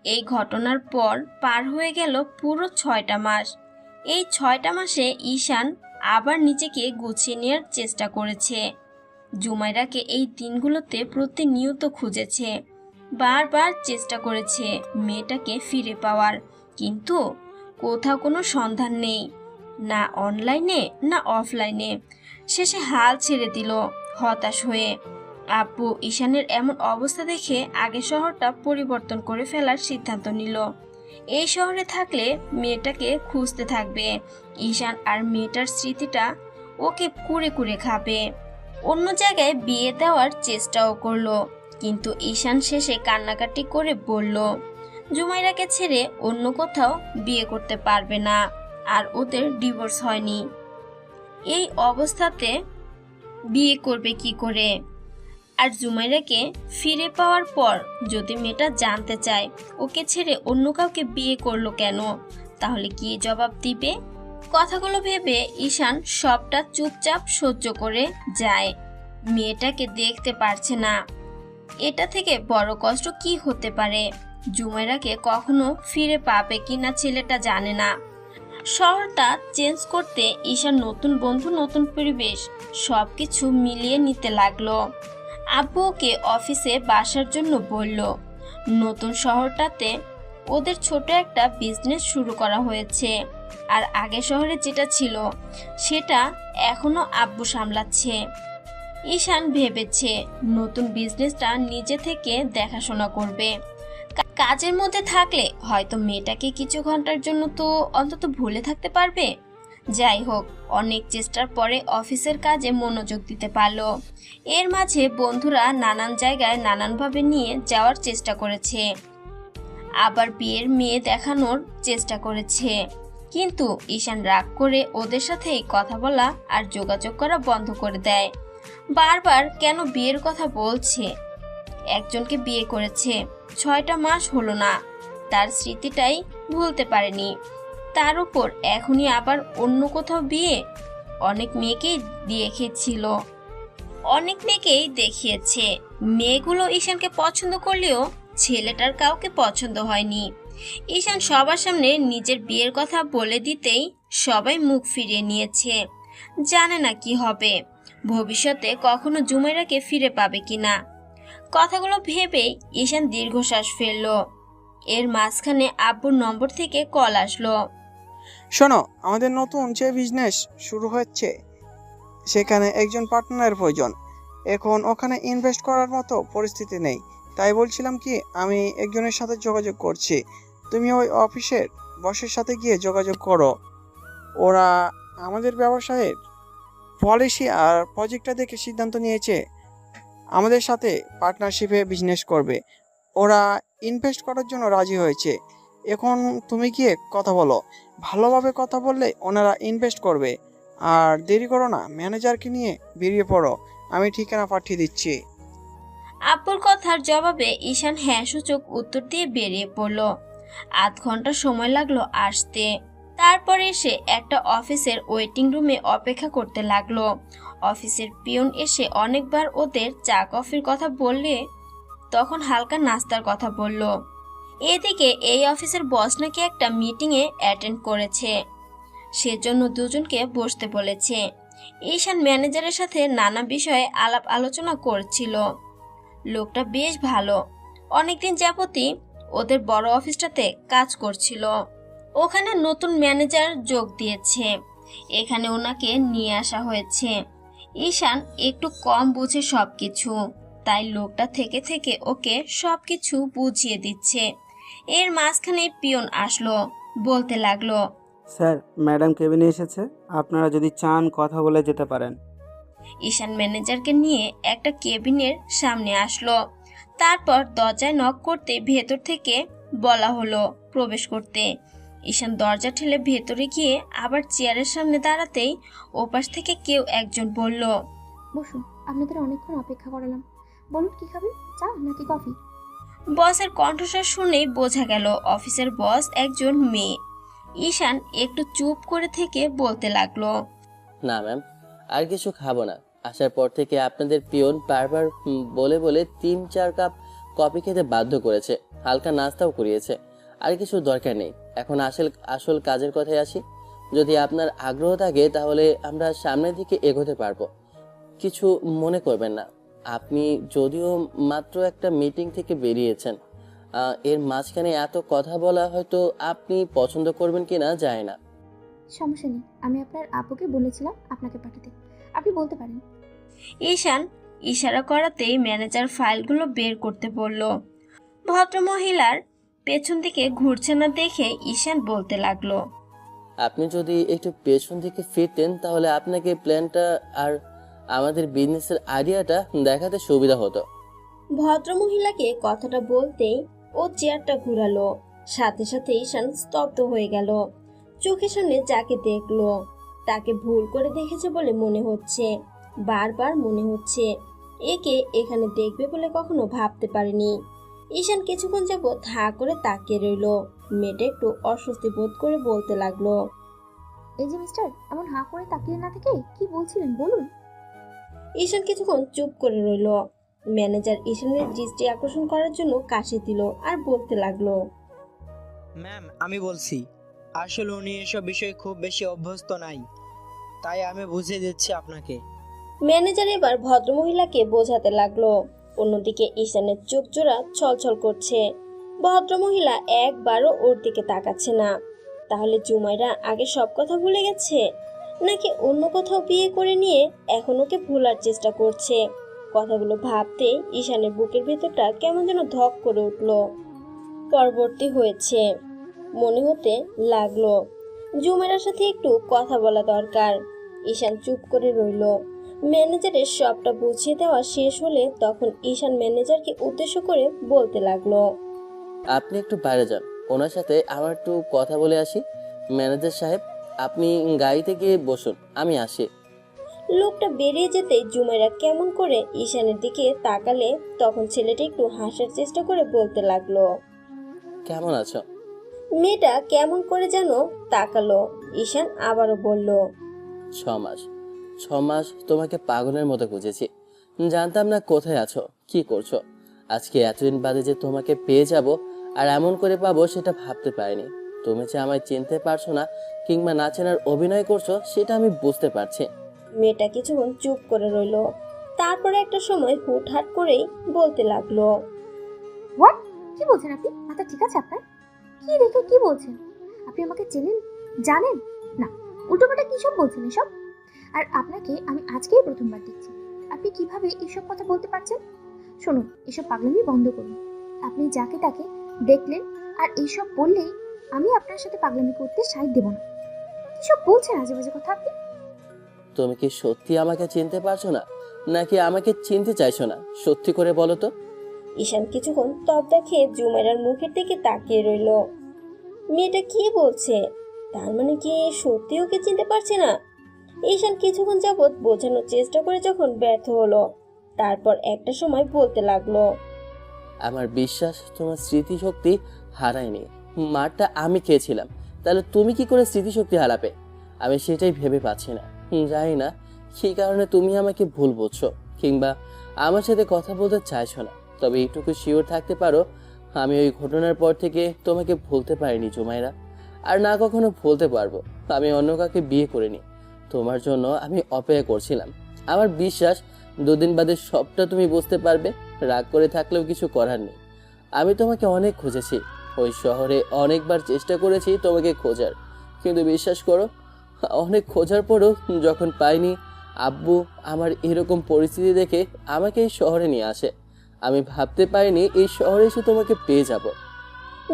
এই ঘটনার পর পার হয়ে গেল পুরো 6টা মাস। এই 6টা মাসে ঈশান আবার নিজেকে গুছিয়ে নেওয়ার চেষ্টা করেছে। জুমাইরাকে এই দিনগুলোতে প্রতিনিয়ত খুঁজেছে, বারবার চেষ্টা করেছে মেয়েটাকে ফিরে পাওয়ার, কিন্তু কোথাও কোনো সন্ধান নেই, না অনলাইনে না অফলাইনে। শেষে হাল ছেড়ে দিল হতাশ হয়ে। আব্বু ঈশানের এমন অবস্থা দেখে আগে শহরটা পরিবর্তন করে ফেলার সিদ্ধান্ত নিল। এই শহরে থাকলে মেয়েটাকে খুঁজতে থাকবে। ঈশান আর মেয়েটার স্মৃতিটা ওকে কুরে কুরে খাবে। অন্য জায়গায় বিয়ে দেওয়ার চেষ্টাও করলো, কিন্তু ঈশান শেষে কান্নাকাটি করে বলল জুমাইরাকে ছেড়ে অন্য কোথাও বিয়ে করতে পারবে না, আর ওদের ডিভোর্স হয়নি। এই অবস্থাতে বিয়ে করবে কি করে? আর জুমাইরাকে ফিরে পাওয়ার পর যদি মেয়েটা জানতে চায় ওকে ছেড়ে অন্য কাউকে বিয়ে করলো কেন, তাহলে কি জবাব দিবে? কথাগুলো ভেবে ঈশান সবটা চুপচাপ সহ্য করে যায়। মেয়েটাকে দেখতে পারছে না। এটা থেকে বড় কষ্ট কি হতে পারে? জুমাইরাকে কখনো ফিরে পাবে কিনা ছেলেটা জানে না। শহরটা চেঞ্জ করতে ঈশান নতুন বন্ধু, নতুন পরিবেশ সবকিছু মিলিয়ে নিতে লাগলো। আব্বু ওকে অফিসে বাসার জন্য বলল। নতুন শহরটাতে ওদের ছোট একটা বিজনেস শুরু করা হয়েছে, আর আগে শহরে যেটা ছিল সেটা এখনো আব্বু সামলাচ্ছে। ঈশান ভেবেছে নতুন বিজনেসটা নিজে থেকে দেখাশোনা করবে। কাজের মধ্যে থাকলে হয়তো মেয়েটাকে কিছু ঘন্টার জন্য তো অন্তত ভুলে থাকতে পারবে। যাই হোক, অনেক চেষ্টার পরে অফিসের কাজে মনোযোগ দিতে পারলো। এর মাঝে বন্ধুরা নানান জায়গায় নানানভাবে নিয়ে যাওয়ার চেষ্টা করেছে, আবার বিয়ের মেয়ে দেখানোর চেষ্টা করেছে, কিন্তু ঈশান রাগ করে ওদের সাথেই কথা বলা আর যোগাযোগ করা বন্ধ করে দেয়। বারবার কেন বিয়ের কথা বলছে? একজনকে বিয়ে করেছে, 6টা মাস হলো না, তার স্মৃতিটাই ভুলতে পারেনি। তার উপর এখনই আবার অন্য কোথাও বিয়ে। অনেক মেয়েকেই দেখিয়েছে। মেয়েগুলো ঈশানকে পছন্দ করলেও ছেলেটার কাউকে পছন্দ হয়নি। ঈশান সবার সামনে নিজের বিয়ের কথা বলে দিতেই সবাই মুখ ফিরিয়ে নিয়েছে। জানে না কি হবে, ভবিষ্যতে কখনো জুমাইরাকে ফিরে পাবে কিনা। কথাগুলো ভেবেই ঈশান দীর্ঘশ্বাস ফেলল। এর মাঝখানে আব্বুর নম্বর থেকে কল আসলো। শোনো, আমাদের নতুন যে বিজনেস শুরু হচ্ছে সেখানে একজন পার্টনারের প্রয়োজন। এখন ওখানে ইনভেস্ট করার মতো পরিস্থিতি নেই, তাই বলছিলাম কি আমি একজনের সাথে যোগাযোগ করছি, তুমি ওই অফিসের বসের সাথে গিয়ে যোগাযোগ করো। ওরা আমাদের ব্যবসায়ের পলিসি আর প্রজেক্টটা দেখে সিদ্ধান্ত নিয়েছে আমাদের সাথে পার্টনারশিপে বিজনেস করবে। ওরা ইনভেস্ট করার জন্য রাজি হয়েছে। এখন তুমি গিয়ে কথা বলো, ভালোভাবে কথা বললে ওনারা ইনভেস্ট করবে। আর দেরি করো না, ম্যানেজারকে নিয়ে বেরিয়ে পড়ো, আমি ঠিকানা পাঠিয়ে দিচ্ছি। আব্বুর কথার জবাবে ঈশান হ্যাঁ সূচক উত্তর দিয়ে বেরিয়ে পড়ল। আধ ঘন্টা সময় লাগলো আসতে। তারপরে এসে একটা অফিসের ওয়েটিং রুমে অপেক্ষা করতে লাগলো। অফিসের পিয়ন এসে অনেকবার ওদের চা কফির কথা বললে তখন হালকা নাস্তার কথা বলল। এদিকে এই অফিসের বস নাকি একটা মিটিংয়ে অ্যাটেন্ড করেছে, সেজন্য দুজনকে বসতে বলেছে। ঈশান ম্যানেজারের সাথে নানা বিষয়ে আলাপ আলোচনা করছিল। লোকটা বেশ ভালো, অনেকদিন যাবতই ওদের বড় অফিসটাতে কাজ করছিল। ওখানে নতুন ম্যানেজার যোগ দিয়েছে, এখানে ওনাকে নিয়ে আসা হয়েছে। ঈশান একটু কম বুঝে সবকিছু, তাই লোকটা থেকে থেকে ওকে সবকিছু বুঝিয়ে দিচ্ছে। এর মাঝখানে পিয়ন আসলো, বলতে লাগলো, স্যার, ম্যাডাম কেবিনে এসেছে, আপনারা যদি চান কথা বলে যেতে পারেন। ঈশান ম্যানেজারকে নিয়ে একটা কেবিনের সামনে আসলো। তারপর দরজায় নক করতে ভেতর থেকে বলা হলো প্রবেশ করতে। ঈশান দরজা ঠেলে ভেতরে গিয়ে আবার চেয়ারের সামনে দাঁড়াতেই ওপাশ থেকে কেউ একজন বলল, বসুন, আপনাদের অনেকক্ষণ অপেক্ষা করালাম। বলুন কি খাবেন, চা নাকি কফি? বসের কণ্ঠস্বর শুনেই বোঝা গেল অফিসের বস একজন মেয়ে। ঈশান একটু চুপ করে থেকে বলতে লাগলো, না ম্যাম, আর কিছু খাবো না। আসার পর থেকে আপনাদের পিয়ন বারবার বলে বলে 3-4 কাপ কফি খেতে বাধ্য করেছে, হালকা নাস্তাও করিয়েছে। আর কিছু দরকার নেই। এখন আসল কাজের কথায় আসি। যদি আপনার আগ্রহ থাকে তাহলে আমরা সামনের দিকে এগোতে পারবো। কিছু মনে করবেন না। আপনি যদিও মাত্র একটা মিটিং থেকে বেরিয়েছেন, এর মাঝখানে এত কথা বলা হয়তো আপনি পছন্দ করবেন কিনা জানি না। সমস্যা নেই, আমি আপনার আপুকে বলেছিলাম আপনাকে পাঠাতে, আপনি বলতে পারেন। ঈশান ইশারা করাতেই ম্যানেজার ফাইলগুলো বের করতে বলল। ভদ্রমহিলার পেছন দিকে ঘুরছে না দেখে ঈশান বলতে লাগলো, আপনি যদি একটু পেছন দিকে ফিরতেন তাহলে আপনাকে প্ল্যানটা আর আমাদের বিজনেসের আইডিয়াটা দেখাতে সুবিধা হতো। ভদ্রমহিলাকে কথাটা বলতেই ও চেয়ারটা ঘুরালো। সাথে সাথে ঈশান স্তব্ধ হয়ে গেল। চোখের সামনে যাকে দেখলো তাকে ভুল করে দেখেছে বলে মনে হচ্ছে। বারবার মনে হচ্ছে একে এখানে দেখবে বলে কখনো ভাবতে পারেনি। ঈশান কিছুক্ষণ যাবৎ হা করে তাকিয়ে রইল। মেয়েটা একটু অস্বস্তি বোধ করে বলতে লাগলো, এই যে মিস্টার, এমন হাঁ করে তাকিয়ে না থেকে কি বলছিলেন বলুন। ঈশান কিছুক্ষণ চুপ করে রইল। ম্যানেজার ঈশানের দৃষ্টি আকর্ষণ করার জন্য কাশি দিল আর বলতে লাগলো, ম্যাম, আমি বলছি, আসলে উনি এসব বিষয়ে খুব বেশি অভ্যস্ত নাই, তাই আমি বুঝিয়ে দিচ্ছি আপনাকে। ম্যানেজার এবার ভদ্রমহিলাকে বোঝাতে লাগলো। অন্যদিকে ঈশানের চোখ জোড়া ছলছল করছে। ভদ্রমহিলা একবারও ওর দিকে তাকাচ্ছে না। তাহলে জুমাইরা আগে সব কথা ভুলে গেছে, নাকি অন্য কোথাও বিয়ে করে নিয়ে এখন ওকে ভোলার চেষ্টা করছে? কথাগুলো ভাবতে ঈশানের বুকের ভেতরটা কেমন যেন ধক করে উঠল। পরবর্তী হয়েছে মনে হতে লাগলো জুমাইরার সাথে একটু কথা বলা দরকার। ঈশান চুপ করে রইল। ম্যানেজারের সবটা বুঝিয়ে দেওয়া শেষ হলে তখন ঈশান ম্যানেজারকে উদ্দেশ্য করে বলতে লাগলো, আপনি একটু বাইরে যান, ওনার সাথে আমার একটু কথা বলে আসি। ম্যানেজার সাহেব, আপনি গাড়িতে গিয়ে বসুন, আমি আসি। লোকটা বেরিয়ে যেতেই জুমাইরা কেমন করে ঈশানের দিকে তাকালে তখন ছেলেটা একটু হাসার চেষ্টা করে বলতে লাগলো, কেমন আছো? মেয়েটা কেমন করে যেন তাকালো। ঈশান আবারও বলল, 6 মাস 6 মাস তোমাকে পাগলের মতো খুঁজেছি, জানতাম না কোথায় আছো, কি করছো। আজকে এতদিন বাদে যে তোমাকে পেয়ে যাব আর এমন করে পাবো সেটা ভাবতে পারিনি। তুমি যে আমায় চিনতে পারছো না কিংবা না চেনার অভিনয় করছো সেটা আমি বুঝতে পারছি। মেয়েটা কিছুক্ষণ চুপ করে রইল। তারপরে একটা সময় হুটহাট করেই বলতে লাগলো, হোয়াট, কি বলছেন আপনি? মাথা ঠিক আছে আপনার? কি রেখে কি বলছেন? আপনি আমাকে চেনেন, জানেন না? উল্টোপাল্টা কি সব বলছেন এসব? আর আপনাকে আমি আজকেই প্রথমবার দেখছি, আপনি কিভাবে এসব কথা বলতে পারছেন? শুনুন, এসব পাগলামি বন্ধ করুন। আপনি যাকে তাকে দেখলেন আর এইসব বললেই আমি আপনার সাথে পাগলামি করতে সাইড দেব না। কিসব বলছেন আজে বাজে কথা আপনি? তুমি কি সত্যি আমাকে চিনতে পারছো না নাকি আমাকে চিনতে চাইছো না? সত্যি করে বলো তো। ঈশান কিছুক্ষণ তবদা খেয়ে জুমাইরার মুখের দিকে তাকিয়ে রইল। মেয়েটা কি বলছে? তার মানে কি সত্যি ওকে চিনতে পারছে না? ঈশান কিছুক্ষণ যাবৎ বোঝানোর চেষ্টা করে যখন ব্যর্থ হলো, তারপর একটা সময় বলতে লাগলো, আমার বিশ্বাস তোমার স্মৃতিশক্তি হারায়নি। মারটা আমি খেয়েছিলাম, তাহলে তুমি কি করে স্মৃতিশক্তি হারাবে? আমি সেটাই ভেবে পাচ্ছি না। জানি না সেই কারণে তুমি আমাকে ভুল বুঝছো কিংবা আমার সাথে কথা বলতে চাইছো না। তবে এইটুকু শিওর থাকতে পারো, আমি ওই ঘটনার পর থেকে তোমাকে ভুলতে পারিনি জুমাইরা, আর না কখনো ভুলতে পারবো। আমি অন্য কাউকে বিয়ে করিনি, তোমার জন্য আমি অপেক্ষা করছিলাম। আমার বিশ্বাস 2 দিন বাদে সবটা তুমি বুঝতে পারবে। রাগ করে থাকলেও কিছু করার নেই। আমি তোমাকে অনেক খুঁজেছি, ওই শহরে অনেকবার চেষ্টা করেছি তোমাকে খোঁজার, কিন্তু বিশ্বাস করো অনেক খোঁজার পরও যখন পাইনি, আব্বু আমার এরকম পরিস্থিতি দেখে আমাকে এই শহরে নিয়ে আসে। আমি ভাবতে পারিনি এই শহরে এসে তোমাকে পেয়ে যাব।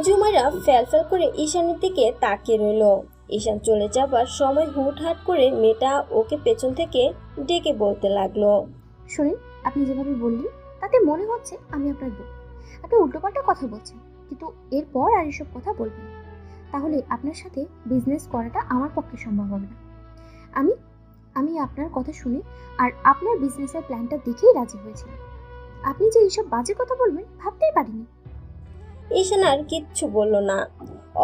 জুমাইরা ফ্যালফ্যাল করে ঈশানের দিকে তাকিয়ে রইল। ঈশান চলে যাবার সময় হুটহাট করে মেয়েটা ওকে পেছন থেকে ডেকে বলতে লাগলো, শুনেন, আপনি যেভাবে বললেন তাতে মনে হচ্ছে আমি আপনার বউ। আপনি উল্টোপাল্টা কথা বলছেন, কিন্তু এরপর আর এসব কথা বলবেন না। তাহলে আপনার সাথে বিজনেস করাটা আমার পক্ষে সম্ভব হবে না। আমি আমি আপনার কথা শুনে আর আপনার বিজনেসের প্ল্যানটা দেখেই রাজি হয়েছিলাম। আপনি যে এইসব বাজে কথা বলবেন ভাবতেই পারিনি। ঈশান আর কিচ্ছু বলল না।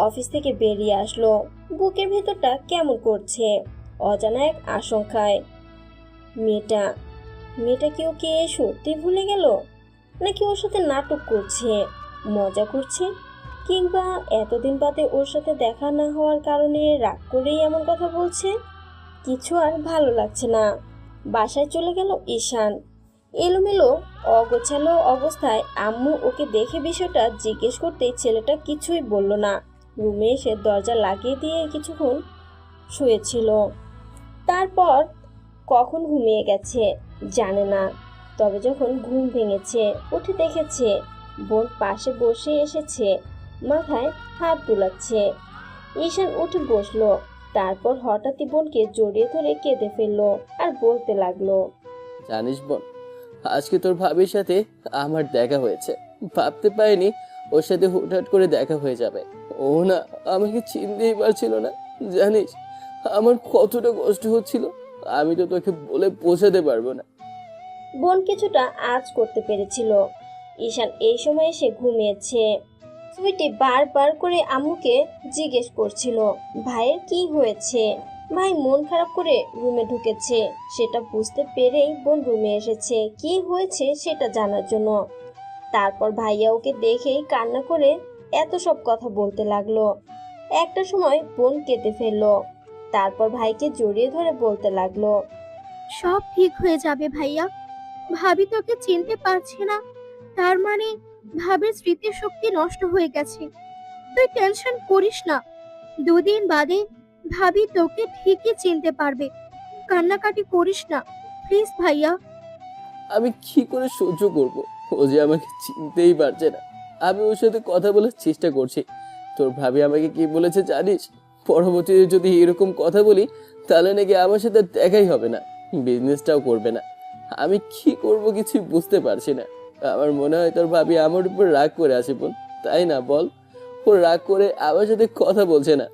অফিস থেকে বেরিয়ে আসলো। বুকের ভেতরটা কেমন করছে, অজানা এক আশঙ্কায়। মেয়েটা কি ওকে সত্যি ভুলে গেল, নাকি ওর সাথে নাটক করছে, মজা করছে, কিংবা এতদিন বাদে ওর সাথে দেখা না হওয়ার কারণে রাগ করেই এমন কথা বলছে। কিছু আর ভালো লাগছে না। বাসায় চলে গেল ঈশান। এলোমেলো অগোছালো অবস্থায় আম্মু ওকে দেখে বিষয়টা জিজ্ঞেস করতেই ছেলেটা কিছুই বলল না। রুমে এসে দরজা লাগিয়ে দিয়ে কিছুক্ষণ শুয়েছিল। তারপর কখন ঘুমিয়ে গেছে জানে না। তবে যখন ঘুম ভেঙেছে উঠে দেখেছে বোন পাশে বসে এসেছে, মাথায় হাত বুলাচ্ছে। ঈশান উঠে বসলো। তারপর হঠাৎই বোনকে জড়িয়ে ধরে কেঁদে ফেললো আর বলতে লাগলো, জানিস বোন, আজকে তোর ভাবির সাথে আমার দেখা হয়েছে। ভাবতে পারিনি ওর সাথে হুটহাট করে দেখা হয়ে যাবে। ও না আমাকে চিনতেই পারছিল না। জানিস আমার কতটা কষ্ট হচ্ছিল, আমি তো তোকে বলে বোঝাতে পারবো না। বোন কিছুটা আঁচ করতে পেরেছিল। ঈশান এই সময় এসে ঘুমিয়েছে। সুইটি বারবার করে আম্মুকে জিজ্ঞেস করছিল ভাইয়ের কি হয়েছে। ভাই মন খারাপ করে রুমে ঢুকেছে। সেটা বুঝতে পেরেই বোন রুমে এসেছে কি হয়েছে সেটা জানার জন্য। তারপর ভাইয়া ওকে দেখেই কান্না করে এত সব কথা বলতে লাগলো। একটা সময় বোন কেঁদে ফেললো। তারপর ভাইকে জড়িয়ে ধরে বলতে লাগলো, সব ঠিক হয়ে যাবে ভাইয়া। ভাবি তোকে চিনতে পারছে না, তার মানে ভাবির স্মৃতিশক্তি নষ্ট হয়ে গেছে। তুই টেনশন করিস না, দুদিন বাদে ভাবি তোকে ঠিকই চিনতে পারবে। কান্নাকাটি করিস না প্লিজ ভাইয়া। আমি কি করে সহ্য করব, ও যে আমাকে চিনতেই পারছে না। আমি ওর সাথে কথা বলার চেষ্টা করছি। তোর ভাবি আমাকে কি বলেছে জানিস? পরবর্তীতে যদি এরকম কথা বলি তাহলে নাকি আমার সাথে দেখাই হবে না, বিজনেসটাও করবে না। আমি কি করব কিছু বুঝতে পারছি না। আমার মনে হয় তোর ভাবি আমার উপর রাগ করে আছে বোন, তাই না বল? ও রাগ করে আমার সাথে কথা বলছে না।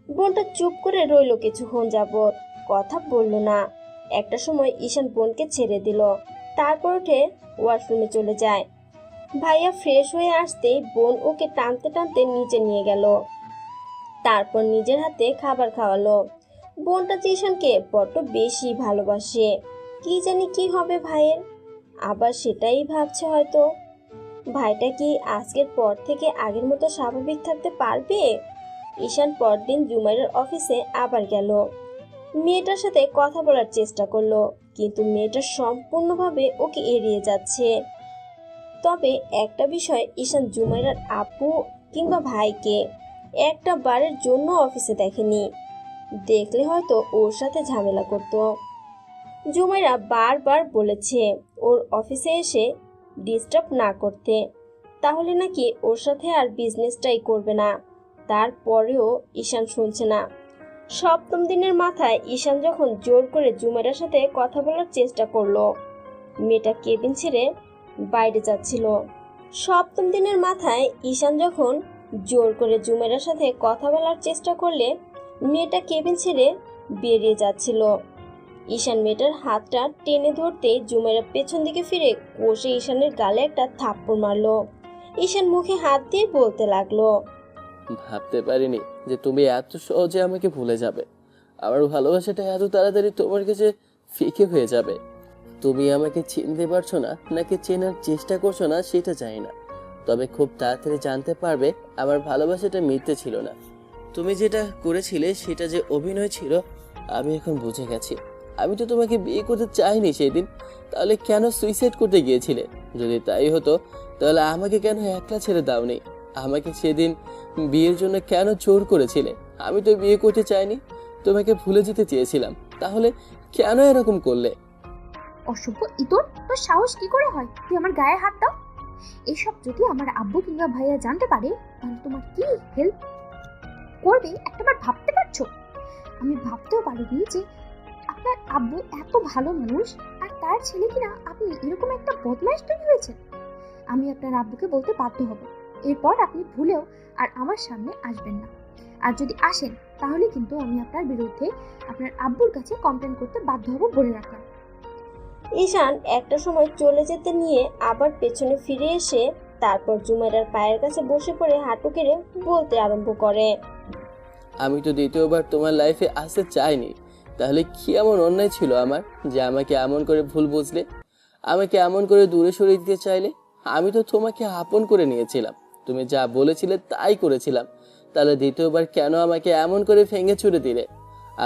বোনটা চুপ করে রইল কিছুক্ষণ যাবৎ, কথা বলল না। একটা সময় ঈশান বোনকে ছেড়ে দিল। তারপর উঠে ওয়াশরুমে চলে যায়। ভাইয়া ফ্রেশ হয়ে আসতেই বোন ওকে টানতে টানতে নিচে নিয়ে গেল। তারপর নিজের হাতে খাবার খাওয়ালো। বোনটা ঈশানকে বড্ড বেশি ভালোবাসে। কি জানি কি হবে ভাইয়ের, আবার সেটাই ভাবছে হয়তো। ভাইটা কি আজকের পর থেকে আগের মতো স্বাভাবিক থাকতে পারবে? ঈশান পরদিন জুমাইরের অফিসে আবার গেল। মেয়েটার সাথে কথা বলার চেষ্টা করলো, কিন্তু মেয়েটা সম্পূর্ণভাবে ওকে এড়িয়ে যাচ্ছে। তবে একটা বিষয়, ঈশান জুমাইরার আপু কিংবা ভাইকে একটা বারের জন্য অফিসে দেখেনি। দেখলে হয়তো ওর সাথে ঝামেলা করত। জুমাইরা বারবার বলেছে ওর অফিসে এসে ডিস্টার্ব না করতে, তাহলে নাকি ওর সাথে আর বিজনেসটাই করবে না। তারপরেও ঈশান শুনছে না। সপ্তম দিনের মাথায় ঈশান যখন জোর করে জুমাইরার সাথে কথা বলার চেষ্টা করলো, মেয়েটা কেবিন ছেড়ে বাইরে যাচ্ছিল। সপ্তম দিনের মাথায় ঈশান যখন জোর করে জুমাইরার সাথে কথা বলার চেষ্টা করলে মেয়েটা কেবিন ছেড়ে বেরিয়ে যাচ্ছিল। ঈশান মেয়েটার হাতটা টেনে ধরতেই জুমাইরা পেছন দিকে ফিরে কষে ঈশানের গালে একটা থাপ্পড় মারলো। ঈশান মুখে হাত দিয়ে বলতে লাগলো, ভাবতে পারিনি যে তুমি এত সহজে আমাকে ভুলে যাবে। আমার ভালোবাসাটা এত তাড়াতাড়ি তোমার কাছে ফিকে হয়ে যাবে। তুমি আমাকে চিনতে পারছো না নাকি চেনার চেষ্টা করছো না সেটা জানি না, তবে খুব তাড়াতাড়ি জানতে পারবে আমার ভালোবাসাটা মিথ্যে ছিল না। তুমি যেটা করেছিলে সেটা যে অভিনয় ছিল আমি এখন বুঝে গেছি। আমি তো তোমাকে বিয়ে করতে চাইনি সেদিন, তাহলে কেন সুইসাইড করতে গিয়েছিলে? যদি তাই হতো তাহলে আমাকে কেন একলা ছেড়ে দাওনি? আমাকে সেদিন বিয়ের জন্য কেন জোর করেছিলে? আমি তো বিয়ে করতে চাইনি, তোমাকে ভুলে যেতে চেয়েছিলাম, তাহলে কেন এরকম করলে? অসভ্য ইতর, তোর সাহস কি করে হয় তুই আমার গায়ে হাত দাও? এইসব যদি আমার আব্বু কিংবা ভাইয়া জানতে পারে তাহলে তোমার কি হেল্প করবে একটাবার ভাবতে পারছো? আমি ভাবতেও পারিনি যে আপনার আব্বু এত ভালো মানুষ আর তার ছেলে কিনা আপনি এরকম একটা বদমাইশ তৈরি হয়েছেন। আমি আপনার আব্বুকে বলতে বাধ্য হব, এরপর আপনি ভুলেও আর আমার সামনে আসবেন না। আর যদি আসেন তাহলে কিন্তু আমি আপনার বিরুদ্ধে আপনার আব্বুর কাছে কমপ্লেন করতে বাধ্য হব বলে রাখলাম। ঈশান একটা সময় চলে যেতে নিয়ে আবার পেছনে ফিরে এসে তারপর জুমাইরার পায়ের কাছে বসে পড়ে হাঁটু কেড়ে বলতে আরম্ভ করে, আমি তো দ্বিতীয়বার তোমার লাইফে আসতে চাইনি, তাহলে কি এমন অন্যায় ছিল আমার যে আমাকে এমন করে ভুল বুঝলে, আমাকে এমন করে দূরে সরিয়ে দিতে চাইলে? আমি তো তোমাকে আপন করে নিয়েছিলাম, তুমি যা বলেছিলে তাই করেছিলাম, তাহলে দ্বিতীয়বার কেন আমাকে এমন করে ভেঙে চুরে দিলে?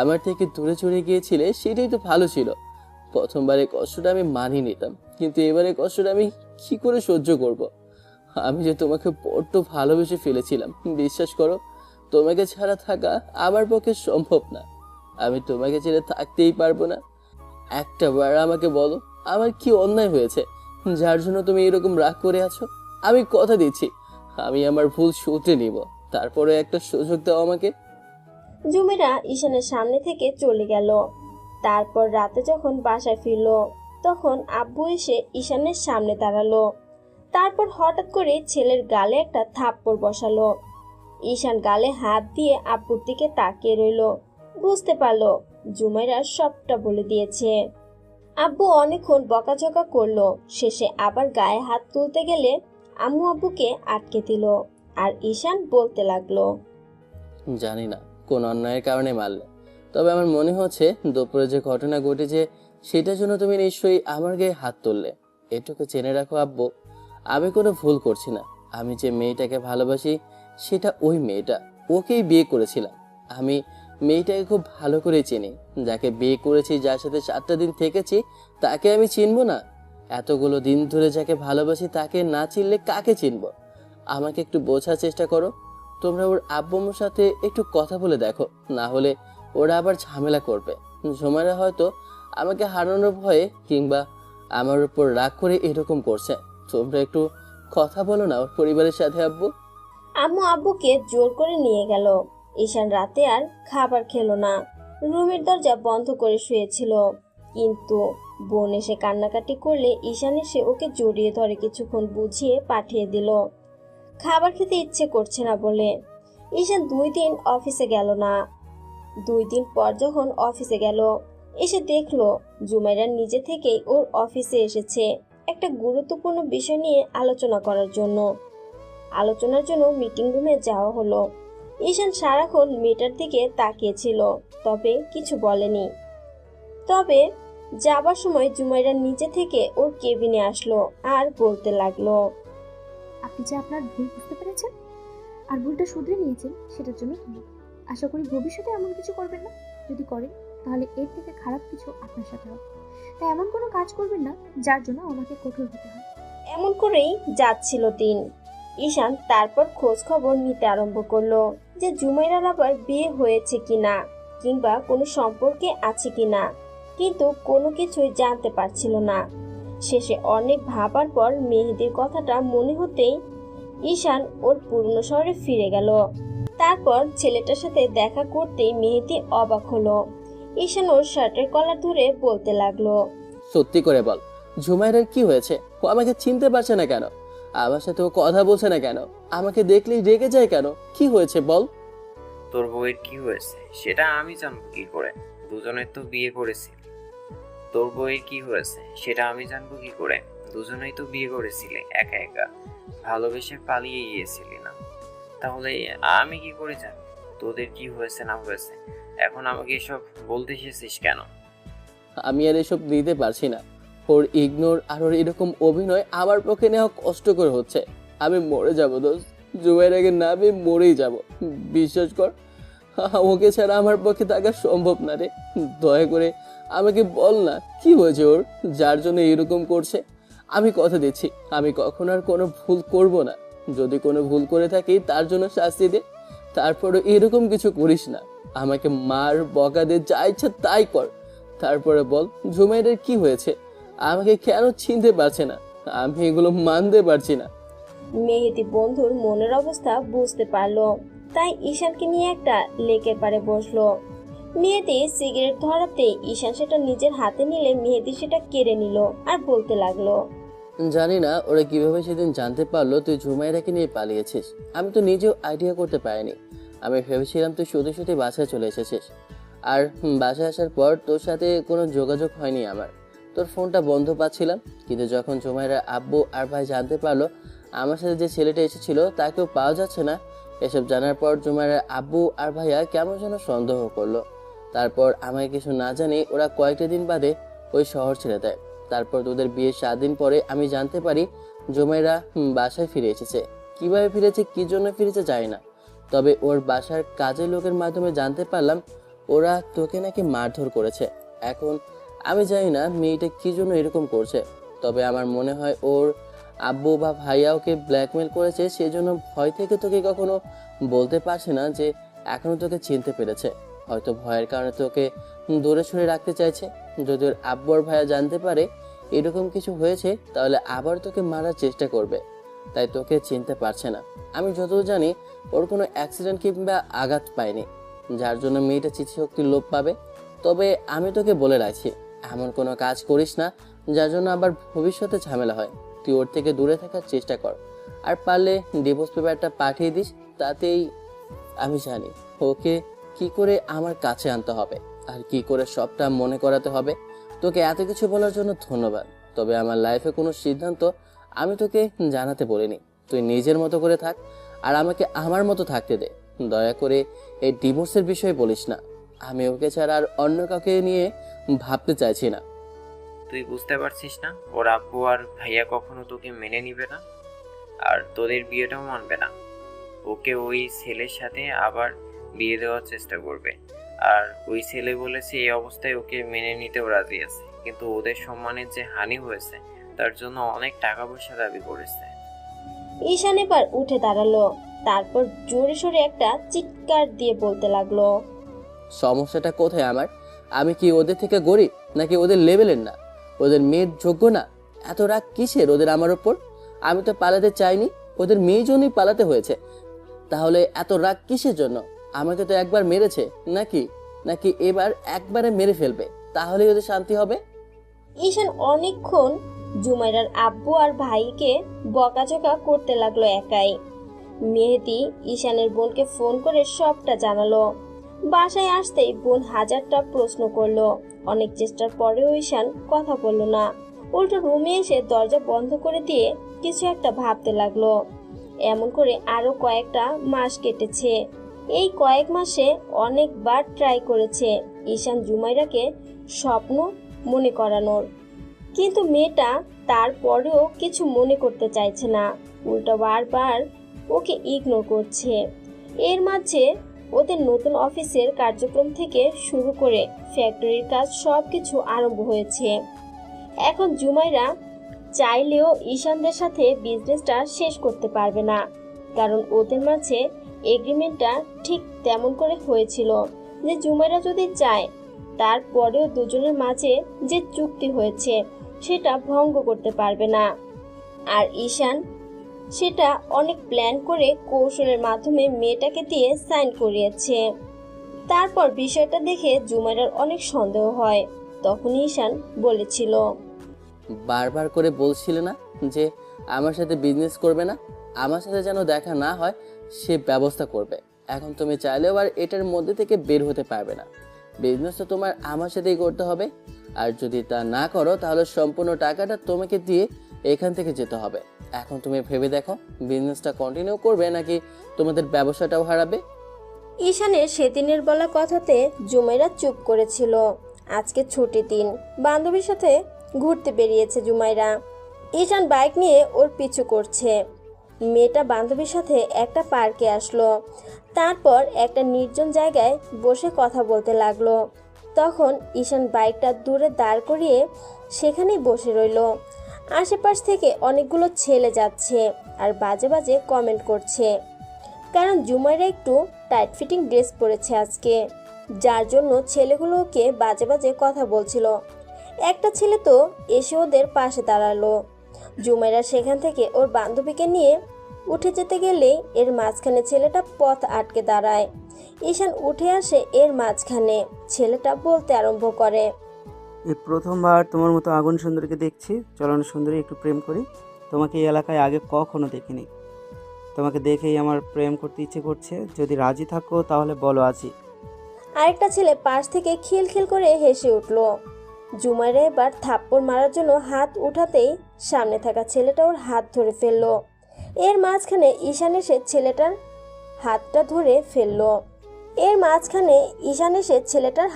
আমার থেকে দূরে চলে গিয়েছিলে, সেটাই তো ভালো ছিল। প্রথমবারে কষ্টটা আমি মানিয়ে নিতাম, কিন্তু এবারে কষ্টটা আমি কি করে সহ্য করব? আমি যে তোমাকে বড্ড ভালোবেসে ফেলেছিলাম, বিশ্বাস করো তোমাকে ছাড়া থাকা আমার পক্ষে সম্ভব না। আমি তোমাকে ছেড়ে থাকতেই পারবো না। একটা বার আমাকে বলো, আমার কি অন্যায় হয়েছে যার জন্য তুমি এরকম রাগ করে আছো? আমি কথা দিচ্ছি আমি আমার ভুল শুধরে নিব, তারপরে একটা সুযোগ দাও আমাকে। জুমেরা ঈশানের সামনে থেকে চলে গেল। তারপর রাতে যখন বাসায় ফিরল তখন আব্বু এসে ঈশানের সামনে দাঁড়ালো। তারপর হঠাৎ করে ছেলের গালে একটা থাপ্পড় বসালো। ঈশান গালে হাত দিয়ে আব্বুর দিকে তাকিয়ে রইল। বুঝতে পারলো জুমেরা সবটা বলে দিয়েছে। আব্বু অনেকক্ষণ বকাঝকা করলো, শেষে আবার গায়ে হাত তুলতে গেলে আম্মু আব্বুকে আটকে দিল। আর ঈশান বলতে লাগলো, জানি না কোন অন্যায়ের কারণে মারলে, তবে আমার মনে হচ্ছে দুপুরে যে ঘটনা ঘটেছে সেটার জন্য তুমি নিশ্চয়ই আমার গায়ে হাত তুললে। এটুকু জেনে রাখো আব্বু, আমি কোনো ভুল করছি না। আমি যে মেয়েটাকে ভালোবাসি সেটা ওই মেয়েটা, ওকেই বিয়ে করেছিলাম। আমি মেয়েটাকে খুব ভালো করে চিনি, যাকে বিয়ে করেছি, যার সাথে 4টা দিন থেকেছি, তাকে আমি চিনবো না? এতগুলো দিন ধরে যাকে ভালোবাসি তাকে না চিনলে কাকে চিনবো? আমাকে একটু বোঝার চেষ্টা করো। তোমরা ওর আব্বু আম্মুর সাথে একটু কথা বলে দেখো, না হলে ওরা আবার ঝামেলা করবে। ঝুমারা হয়তো আমাকে হারানোর ভয়ে কিংবা আমার উপর রাগ করে এরকম করছে। তোমরা একটু কথা বলো না ওর পরিবারের সাথে। আব্বু আম্মু আব্বুকে জোর করে নিয়ে গেল। ঈশান রাতে আর খাবার খেলো না, রুমের দরজা বন্ধ করে শুয়েছিল। কিন্তু বোন এসে কান্নাকাটি করলে ঈশান এসে ওকে জড়িয়ে ধরে কিছুক্ষণ বুঝিয়ে পাঠিয়ে দিল। খাবার খেতে ইচ্ছে করছে না বলে ঈশান 2 দিন অফিসে গেল না। 2 দিন পর যখন অফিসে গেল, এসে দেখলো জুমাইরা নিজে থেকেই ওর অফিসে এসেছে একটা গুরুত্বপূর্ণ বিষয় নিয়ে আলোচনা করার জন্য। আলোচনার জন্য মিটিং রুমে যাওয়া হলো। ঈশান সারাক্ষণ মেয়েটার দিকে তাকিয়েছিল, তবে কিছু বলেনি। তবে যাবার সময় জুমাইরা নিজে থেকে ওর কেবিনে আসলো আর বলতে লাগলো, আপনি যে আপনার ভুল বুঝতে পেরেছেন আর ভুলটা শুধরে নিয়েছেন সেটার জন্য ধন্যবাদ। আশা করি ভবিষ্যতে এমন কিছু করবেন না। যদি করেন তাহলে এর থেকে খারাপ কিছু আপনার সাথে হবে। তাই এমন কোনো কাজ করবেন না যার জন্য আমাকে কঠোর হতে হয়। এমন করেই যাচ্ছিল দিন। ঈশান তারপর খোঁজ খবর নিতে আরম্ভ করলো যে জুমাইরার আবার বিয়ে হয়েছে কিনা কিংবা কোনো সম্পর্কে আছে কিনা, কিন্তু কোনো কিছুই জানতে পারছিল না। শেষে অনেক ভাবার পর মেহেদির কথাটা মনে হতেই ঈশান ওর পুরনো শহরে ফিরে গেল। তারপর ছেলেটার সাথে দেখা করতেই মেহেদি অবাক হলো। ঈশান ওর শার্টের কলার ধরে বলতে লাগলো, সত্যি করে বল, ঝুমাইরার কি হয়েছে? ও আমাকে চিনতে পারছে না কেন? আমার সাথে ও কথা বলছে না কেন? আমাকে দেখলেই রেগে যায় কেন? কি হয়েছে বল? তোর বউয়ের কি হয়েছে সেটা আমি জানবো কি করে? দুজনের তো বিয়ে করেছি। তোর বউয়ের কি হয়েছে সেটা আমি জানবো কি করে? দুজনেই তো বিয়ে করেছিলে একা একা, ভালোবেসে পালিয়ে গিয়েছিলি না? তাহলে আমি কি করে জানবো তোদের কি হয়েছে না হয়েছে? এখন আমাকে এসব বলতে এসেছিস কেন? আমি আর এসব নিতে পারছি না। ওর ইগনোর আর ওর এরকম অভিনয় আমার পক্ষে নেওয়া কষ্টকর হচ্ছে। আমি মরে যাবো দোস্ত, জুমাইরাকে না আমি মরেই যাব। বিশ্বাস কর, ওকে ছাড়া আমার পক্ষে থাকা সম্ভব না রে। দয়া করে আমাকে বল না কি হয়েছে ওর, যার জন্য এরকম করছে। আমি কথা দিচ্ছি আমি কখন আর কোনো ভুল করব না। যদি কোনো ভুল করে থাকি তার জন্য শাস্তি দে, তারপরে এরকম কিছু করিস না। আমাকে মার, বকা দে, যা ইচ্ছা তাই কর। তারপরে বল জুমাইরার কি হয়েছে, আমাকে কেন চিনতে পারছে না? আমি এগুলো মানতে পারছি না। মেহেদি বন্ধুর মনের অবস্থা বুঝতে পারলো, তাই ঈশানকে নিয়ে একটা লেকের পাড়ে বসলো। মেহেদি সিগারেট ধরাতে ঈশান সেটা নিজের হাতে নিলে মেহেদি সেটা কেড়ে নিল আর বলতে লাগলো, জানি না ওরা কিভাবে সেদিন জানতে পারলো তুই ঝুমাইরাকে নিয়ে পালিয়েছিস। আমি তো নিজেও আইডিয়া করতে পারিনি। আমি ভেবেছিলাম তুই শুধু শুধু বাসায় চলে এসেছিস। আর বাসায় আসার পর তোর সাথে কোনো যোগাযোগ হয়নি আমার। তোর ফোনটা বন্ধ পাচ্ছিলাম, কিন্তু যখন জুমাইরা আব্বু আর ভাই জানতে পারলো আমার সাথে যে ছেলেটা এসেছিল তাকেও পাওয়া যাচ্ছে না, এসব জানার পর জুমাইরার আব্বু আর ভাইয়া কেমন যেন সন্দেহ করলো। তারপর আমাকে কিছু না জানি ওরা কয়েকটা দিন বাদে ওই শহর ছেড়ে দেয়। তারপর তোদের বিয়ের 7 দিন পরে আমি জানতে পারি জুমাইরা বাসায় ফিরে এসেছে। কিভাবে ফিরেছে, কি জন্য ফিরেছে জানি না, তবে ওর বাসার কাজের লোকের মাধ্যমে জানতে পারলাম ওরা তোকে নাকি মারধর করেছে। এখন আমি জানি না মেয়েটা কি জন্য এরকম করছে, তবে আমার মনে হয় ওর আব্বু বা ভাইয়া ওকে ব্ল্যাকমেল করেছে, সেজন্য ভয় থেকে তোকে কখনো বলতে পারছে না যে এখনো তোকে চিনতে পেরেছে। হয়তো ভয়ের কারণে তোকে দূরে সরে রাখতে চাইছে। যদি ওর আব্বু আর ভাইয়া জানতে পারে এরকম কিছু হয়েছে তাহলে আবার তোকে মারার চেষ্টা করবে, তাই তোকে চিনতে পারছে না। আমি যতদূর জানি ওর কোনো অ্যাক্সিডেন্ট কিংবা আঘাত পায়নি, যার জন্য মেয়েটা স্মৃতিশক্তির লোপ পাবে। তবে আমি তোকে বলে রাখছি, এমন কোনো কাজ করিস না যার জন্য আবার ভবিষ্যতে ঝামেলা হয়। তুই ওর থেকে দূরে থাকার চেষ্টা কর, আর পারলে ডিভোর্স পেপারটা পাঠিয়ে দিস। তাতেই আমি জানি ওকে কি করে আমার কাছে আনতে হবে আর কি করে সবটা মনে করাতে হবে। তোকে এত কিছু বলার জন্য ধন্যবাদ, তবে আমার লাইফে কোনো সিদ্ধান্ত আমি তোকে জানাতে বলিনি। তুই নিজের মতো করে থাক আর আমাকে আমার মতো থাকতে দে। দয়া করে এই ডিভোর্সের বিষয়ে বলিস না। আমি ওকে ছাড়া আর অন্য কাউকে নিয়ে ভাবতে চাইছি না। তুই বুঝতে পারছিস না ওর আব্বু আর ভাইয়া কখনো তোকে মেনে নিবে না, আর তোদের বিয়েটাও মানবে না। ওকে ওই ছেলের সাথে আবার বিয়ে দেওয়ার চেষ্টা করবে, আর ওই ছেলে বলেছে এই অবস্থায় ওকে মেনে নিতেও রাজি আছে, কিন্তু ওদের সম্মানের যে হানি হয়েছে তার জন্য অনেক টাকা পয়সা দাবি করেছে। ঈশান এবার উঠে দাঁড়ালো, তারপর জোরে সোরে একটা চিৎকার দিয়ে বলতে লাগলো, সমস্যাটা কোথায় আমার? আমি কি ওদের থেকে গরিব নাকি ওদের লেভেলের না? ওদের মেয়ের যোগ্য না? এত রাগ কিসের ওদের আমার ওপর? আমি তো পালাতে চাইনি, ওদের মেয়ের জন্যই পালাতে হয়েছে। তাহলে এত রাগ কিসের জন্য? আমাকে তো একবার মেরেছে, নাকি নাকি এবার একবারে মেরে ফেলবে, তাহলেই ওদের শান্তি হবে। ঈশান অনেকক্ষণ জুমাইরার আব্বু আর ভাইকে বকাঝকা করতে লাগলো একাই। মেহেদি ঈশানের বোনকে ফোন করে সবটা জানালো। বাসায় আসতেই বোন হাজারটা প্রশ্ন করলো। অনেক চেষ্টার পরেও ঈশান কথা বলল না, উল্টো রুমে এসে দরজা বন্ধ করে দিয়ে কিছু একটা ভাবতে লাগলো। এমন করে আরো কয়েকটা মাস কেটেছে। এই কয়েক মাসে অনেকবার ট্রাই করেছে ঈশান জুমাইরাকে স্বপ্ন মনে করানোর, কিন্তু মেয়েটা তারপরেও কিছু মনে করতে চাইছে না, উল্টো বারবার ওকে ইগনোর করছে। এর মাঝে ওদের নতুন অফিসের কার্যক্রম থেকে শুরু করে ফ্যাক্টরির কাজ সবকিছু আরম্ভ হয়েছে। এখন জুমাইরা চাইলেও ঈশানদের সাথে বিজনেসটা শেষ করতে পারবে না, কারণ ওদের মাঝে এগ্রিমেন্টটা ঠিক তেমন করে হয়েছিল যে জুমাইরা যদি চায় তারপরেও দুজনের মাঝে যে চুক্তি হয়েছে সেটা ভঙ্গ করতে পারবে না। আর ঈশান সেটা অনেক প্ল্যান করে কৌশলের মাধ্যমে মেয়েটাকে দিয়ে সাইন করিয়েছে। তারপর বিষয়টা দেখে জুমাইরার অনেক সন্দেহ হয়। তখন ঈশান বলেছিল, বারবার করে বলছিলে না যে আমার সাথে বিজনেস করবে না, আমার সাথে যেন দেখা না হয় সে ব্যবস্থা করবে। এখন তুমি চাইলেও আর এটার মধ্যে থেকে বের হতে পারবে না। বিজনেস তো তোমার আমার সাথেই করতে হবে, আর যদি তা না করো তাহলে সম্পূর্ণ টাকাটা তোমাকে দিয়ে এখান থেকে যেতে হবে। এখন তুমি ভেবে দেখো বিজনেসটা কন্টিনিউ করবে নাকি তোমাদের ব্যবসাটাও হারাবে। ঈশানের সেদিনের বলা কথাতে জুমাইরা চুপ করেছিল। আজকে ছুটির দিন, বান্ধবীর সাথে ঘুরতে বেরিয়েছে জুমাইরা। ঈশান বাইক নিয়ে ওর পিছু করছে। মেয়েটা বান্ধবীর সাথে একটা পার্কে আসলো, তারপর একটা নির্জন জায়গায় বসে কথা বলতে লাগলো। তখন ঈশান বাইকটা দূরে দাঁড় করিয়ে সেখানেই বসে রইল। আশেপাশ থেকে অনেকগুলো ছেলে যাচ্ছে আর বাজে বাজে কমেন্ট করছে, কারণ জুমাইরা একটু টাইট ফিটিং ড্রেস পরেছে আজকে, যার জন্য ছেলেগুলো ওকে বাজে বাজে কথা বলছিল। একটা ছেলে তো এসে ওদের পাশে দাঁড়ালো। জুমাইরা সেখান থেকে ওর বান্ধবীকে নিয়ে উঠে যেতে গেলেই এর মাঝখানে ছেলেটা পথ আটকে দাঁড়ায়। ঈশান উঠে আসে এর মাঝখানে। ছেলেটা বলতে আরম্ভ করে, এই প্রথমবার তোমার মতো আগুন সুন্দরীকে দেখছি। চলো না সুন্দরী, একটু প্রেম করি। তোমাকে এই এলাকায় আগে কখনো দেখিনি। তোমাকে দেখেই আমার প্রেম করতে ইচ্ছে করছে। যদি রাজি থাকো তাহলে বলো আছি। আরেকটা ছেলে পাশ থেকে খিলখিল করে হেসে উঠল। জুমাইরা এবার থাপ্পড় মারার জন্য হাত উঠাতেই সামনে থাকা ছেলেটা ওর হাত ধরে ফেললো। এর মাঝখানে ঈশান এসে ছেলেটার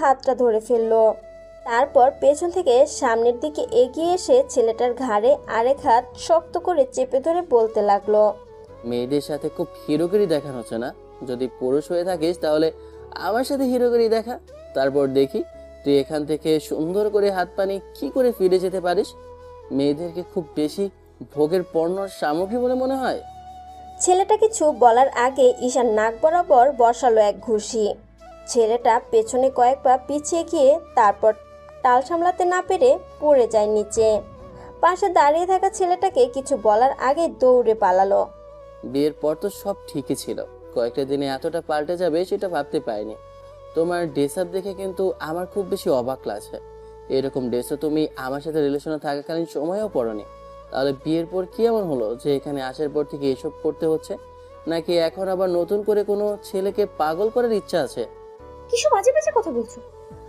হাতটা ধরে ফেললো। তারপর পেছন থেকে সামনের দিকে এগিয়ে এসে ছেলেটার ঘাড়ে আরেক হাত শক্ত করে চেপে ধরে বলতে লাগলো, মেয়েদের সাথে খুব হিরোগিরি দেখানো হচ্ছে না? যদি পুরুষ হয়ে থাকিস তাহলে আমার সাথে হিরোগিরি দেখা, তারপর দেখি তুই এখান থেকে সুন্দর করে হাত পানি কি করে ফিরে যেতে পারিস। মেয়েদেরকে খুব বেশি ভোগের পণ্য সামগ্রী বলে মনে হয়? ছেলেটা কিছু বলার আগে ঈশান নাক বরাবর বসালো এক ঘুষি। ছেলেটা পেছনে কয়েক পা পিছিয়ে গিয়ে তারপর টাল সামলাতে না পেরে পড়ে যায় নিচে। পাশে দাঁড়িয়ে থাকা ছেলেটাকে কিছু বলার আগে দৌড়ে পালালো। বিয়ের পর তো সব ঠিকই ছিল, কয়েকটা দিনে এতটা পাল্টে যাবে সেটা ভাবতে পারিনি। তোমার ড্রেস আপ দেখে কিন্তু আমার খুব বেশি অবাক লাগছে। এরকম ড্রেসও তুমি আমার সাথে রিলেশনে থাকাকালীন সময়েও পরনি। তাহলে বিয়ের পর কি এমন হলো যে এখানে আসার পর থেকে এসব করতে হচ্ছে? নাকি এখন আবার নতুন করে কোনো ছেলেকে পাগল করার ইচ্ছা আছে? কিসব বাজে বাজে কথা বলছো?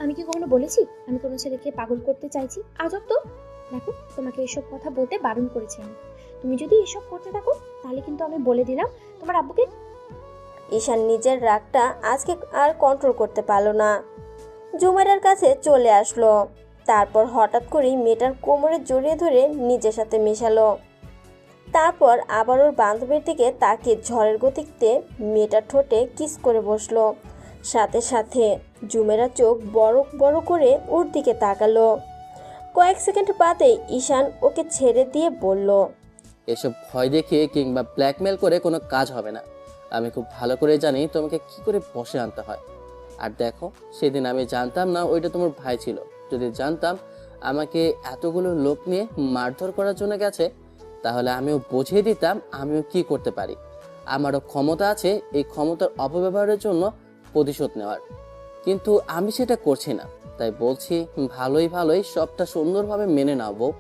আমি কি কখনো বলেছি আমি কোনো ছেলেকে পাগল করতে চাইছি? আজব তো। দেখো, তোমাকে এসব কথা বলতে বারণ করেছি আমি। তুমি যদি এসব করতে থাকো তাহলে কিন্তু আমি বলে দিলাম তোমার আব্বুকে। ঈশান নিজের রাগটা আজকে আর কন্ট্রোল করতে পারলো না, জুমাইরার কাছে চলে আসলো। তারপর হঠাৎ করেই মেয়েটার কোমরে জড়িয়ে ধরে নিজের সাথে মেশালো। তারপর আবার ওর বান্ধবীর দিকে তাকিয়ে ঝড়ের গতিতে মেয়েটার ঠোঁটে কিস করে বসলো। সাথে সাথে জুমেরা চোখ বড় বড় করে ওর দিকে তাকালো। কয়েক সেকেন্ড বাদে ঈশান ওকে ছেড়ে দিয়ে বলল, এসব ভয় দেখিয়ে কিংবা ব্ল্যাকমেল করে কোনো কাজ হবে না। আমি খুব ভালো করে জানি তোমাকে কি করে বসে আনতে হয়। আর দেখো, সেদিন আমি জানতাম না ওইটা তোমার ভাই ছিল। যদি জানতাম আমাকে এতগুলো লোক নিয়ে মারধর করার জন্য গেছে, তাহলে আমিও বুঝিয়ে দিতাম আমিও কি করতে পারি। আমারও ক্ষমতা আছে এই ক্ষমতার অপব্যবহারের জন্য প্রতিশোধ নেওয়ার, কিন্তু আমি সেটা করছি না। তাই বলছি, ভালোই ভালোই সবটা সুন্দরভাবে মেনে নাও বউ।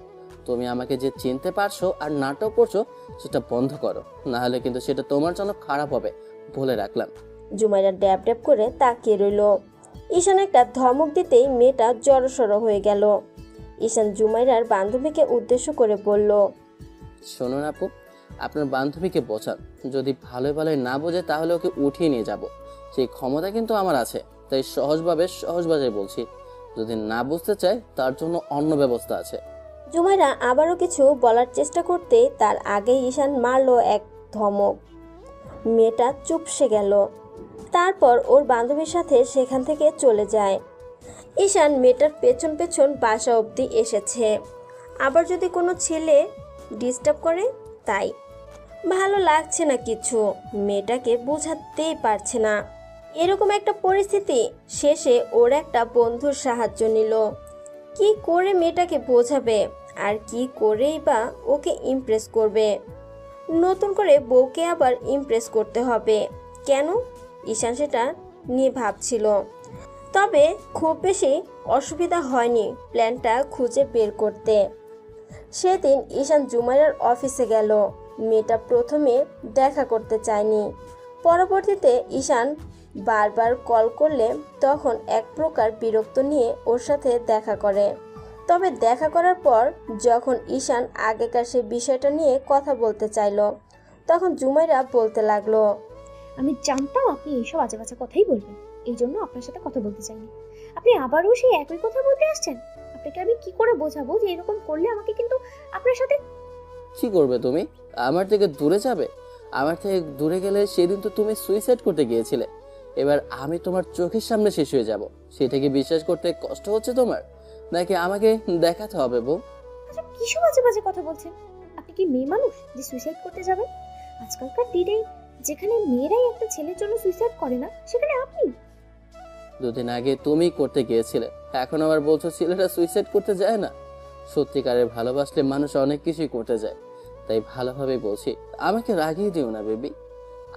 তুমি আমাকে যে চিনতে পারছো আর নাটক করছো সেটা বন্ধ করো, না হলে কিন্তু সেটা তোমার জন্য খারাপ হবে, বলে রাখলাম। জুমাইরা ড্যাব ড্যাব করে তাকিয়ে রইল। ঈশান একটা ধমক দিতেই মেয়েটা জড়সড় হয়ে গেল। ঈশান জুমাইরার বান্ধবীকে উদ্দেশ্য করে বলল, শোনুন আপু, আপনার বান্ধবীকে বোঝান। যদি ভালোই ভালোই না বোঝে তাহলে ওকে উঠিয়ে নিয়ে যাব, সেই ক্ষমতা কিন্তু আমার আছে। তাই সহজ ভাষায় বলছি, যদি না বুঝতে চায় তার জন্য অন্য ব্যবস্থা আছে। জুমাইরা আবারও কিছু বলার চেষ্টা করতেই তার আগেই ঈশান মারলো এক ধমক। মেয়েটা চুপসে গেল। তারপর ওর বান্ধবীর সাথে সেখান থেকে চলে যায়। ঈশান মেয়েটার পেছন পেছন বাসা অবধি এসেছে, আবার যদি কোনো ছেলে ডিস্টার্ব করে তাই। ভালো লাগছে না কিছু, মেয়েটাকে বোঝাতেই পারছে না। এরকম একটা পরিস্থিতি শেষে ওর একটা বন্ধুর সাহায্য নিল। কি করে মেয়েটাকে বোঝাবে আর কি করেই বা ওকে ইমপ্রেস করবে? নতুন করে বউকে আবার ইমপ্রেস করতে হবে কেন? ঈশান সেটা নিয়ে ভাবছিল। তবে খুব বেশি অসুবিধা হয়নি প্ল্যানটা খুঁজে বের করতে। সেদিন ঈশান জুমাইরার অফিসে গেল। মেয়েটা প্রথমে দেখা করতে চায়নি। পরবর্তীতে ঈশান বারবার কল করলে তখন এক প্রকার বিরক্ত নিয়ে ওর সাথে দেখা করে। তবে দেখা করার পর যখন ঈশান আগেকার সে বিষয়টা নিয়ে কথা বলতে চাইলো, তখন জুমাইরা বলতে লাগলো, আমি জানতাম আপনি এইসব আজে বাজে কথাই বলবেন, এই জন্য আপনার সাথে কথা বলতে চাইনি। আপনি আবারও সেই একই কথা বলতে আসছেন। আপনাকে আমি কি করে বোঝাবো যে এরকম করলে আমাকে কিন্তু আপনার সাথে। কি করবে তুমি? আমার থেকে দূরে যাবে? আমার থেকে দূরে গেলে সেদিন তো তুমি সুইসাইড করতে গিয়েছিলে। এবার আমি তোমার চোখের সামনে শেষ হয়ে যাব, সেটা কি বিশ্বাস করতে কষ্ট হচ্ছে তোমার? নাকি আমাকে দেখাতে হবে বউ? আচ্ছা, কিসব আজে বাজে কথা বলছেন? আপনি কি মেয়ে মানুষ যে সুইসাইড করতে যাবেন? আজকালকার দিনে যেখানে মেয়েরাই একটা ছেলের জন্য সুইসাইড করে না, সেখানে আপনি। দুদিন আগে তুমি করতে গিয়েছিলে, এখন আবার বলছো ছেলেটা সুইসাইড করতে যায় না। সত্যিকারের ভালোবাসলে মানুষ অনেক কিছুই করতে যায়। তাই ভালোভাবে বলছি, আমাকে রাগিয়ে দিও না বেবি।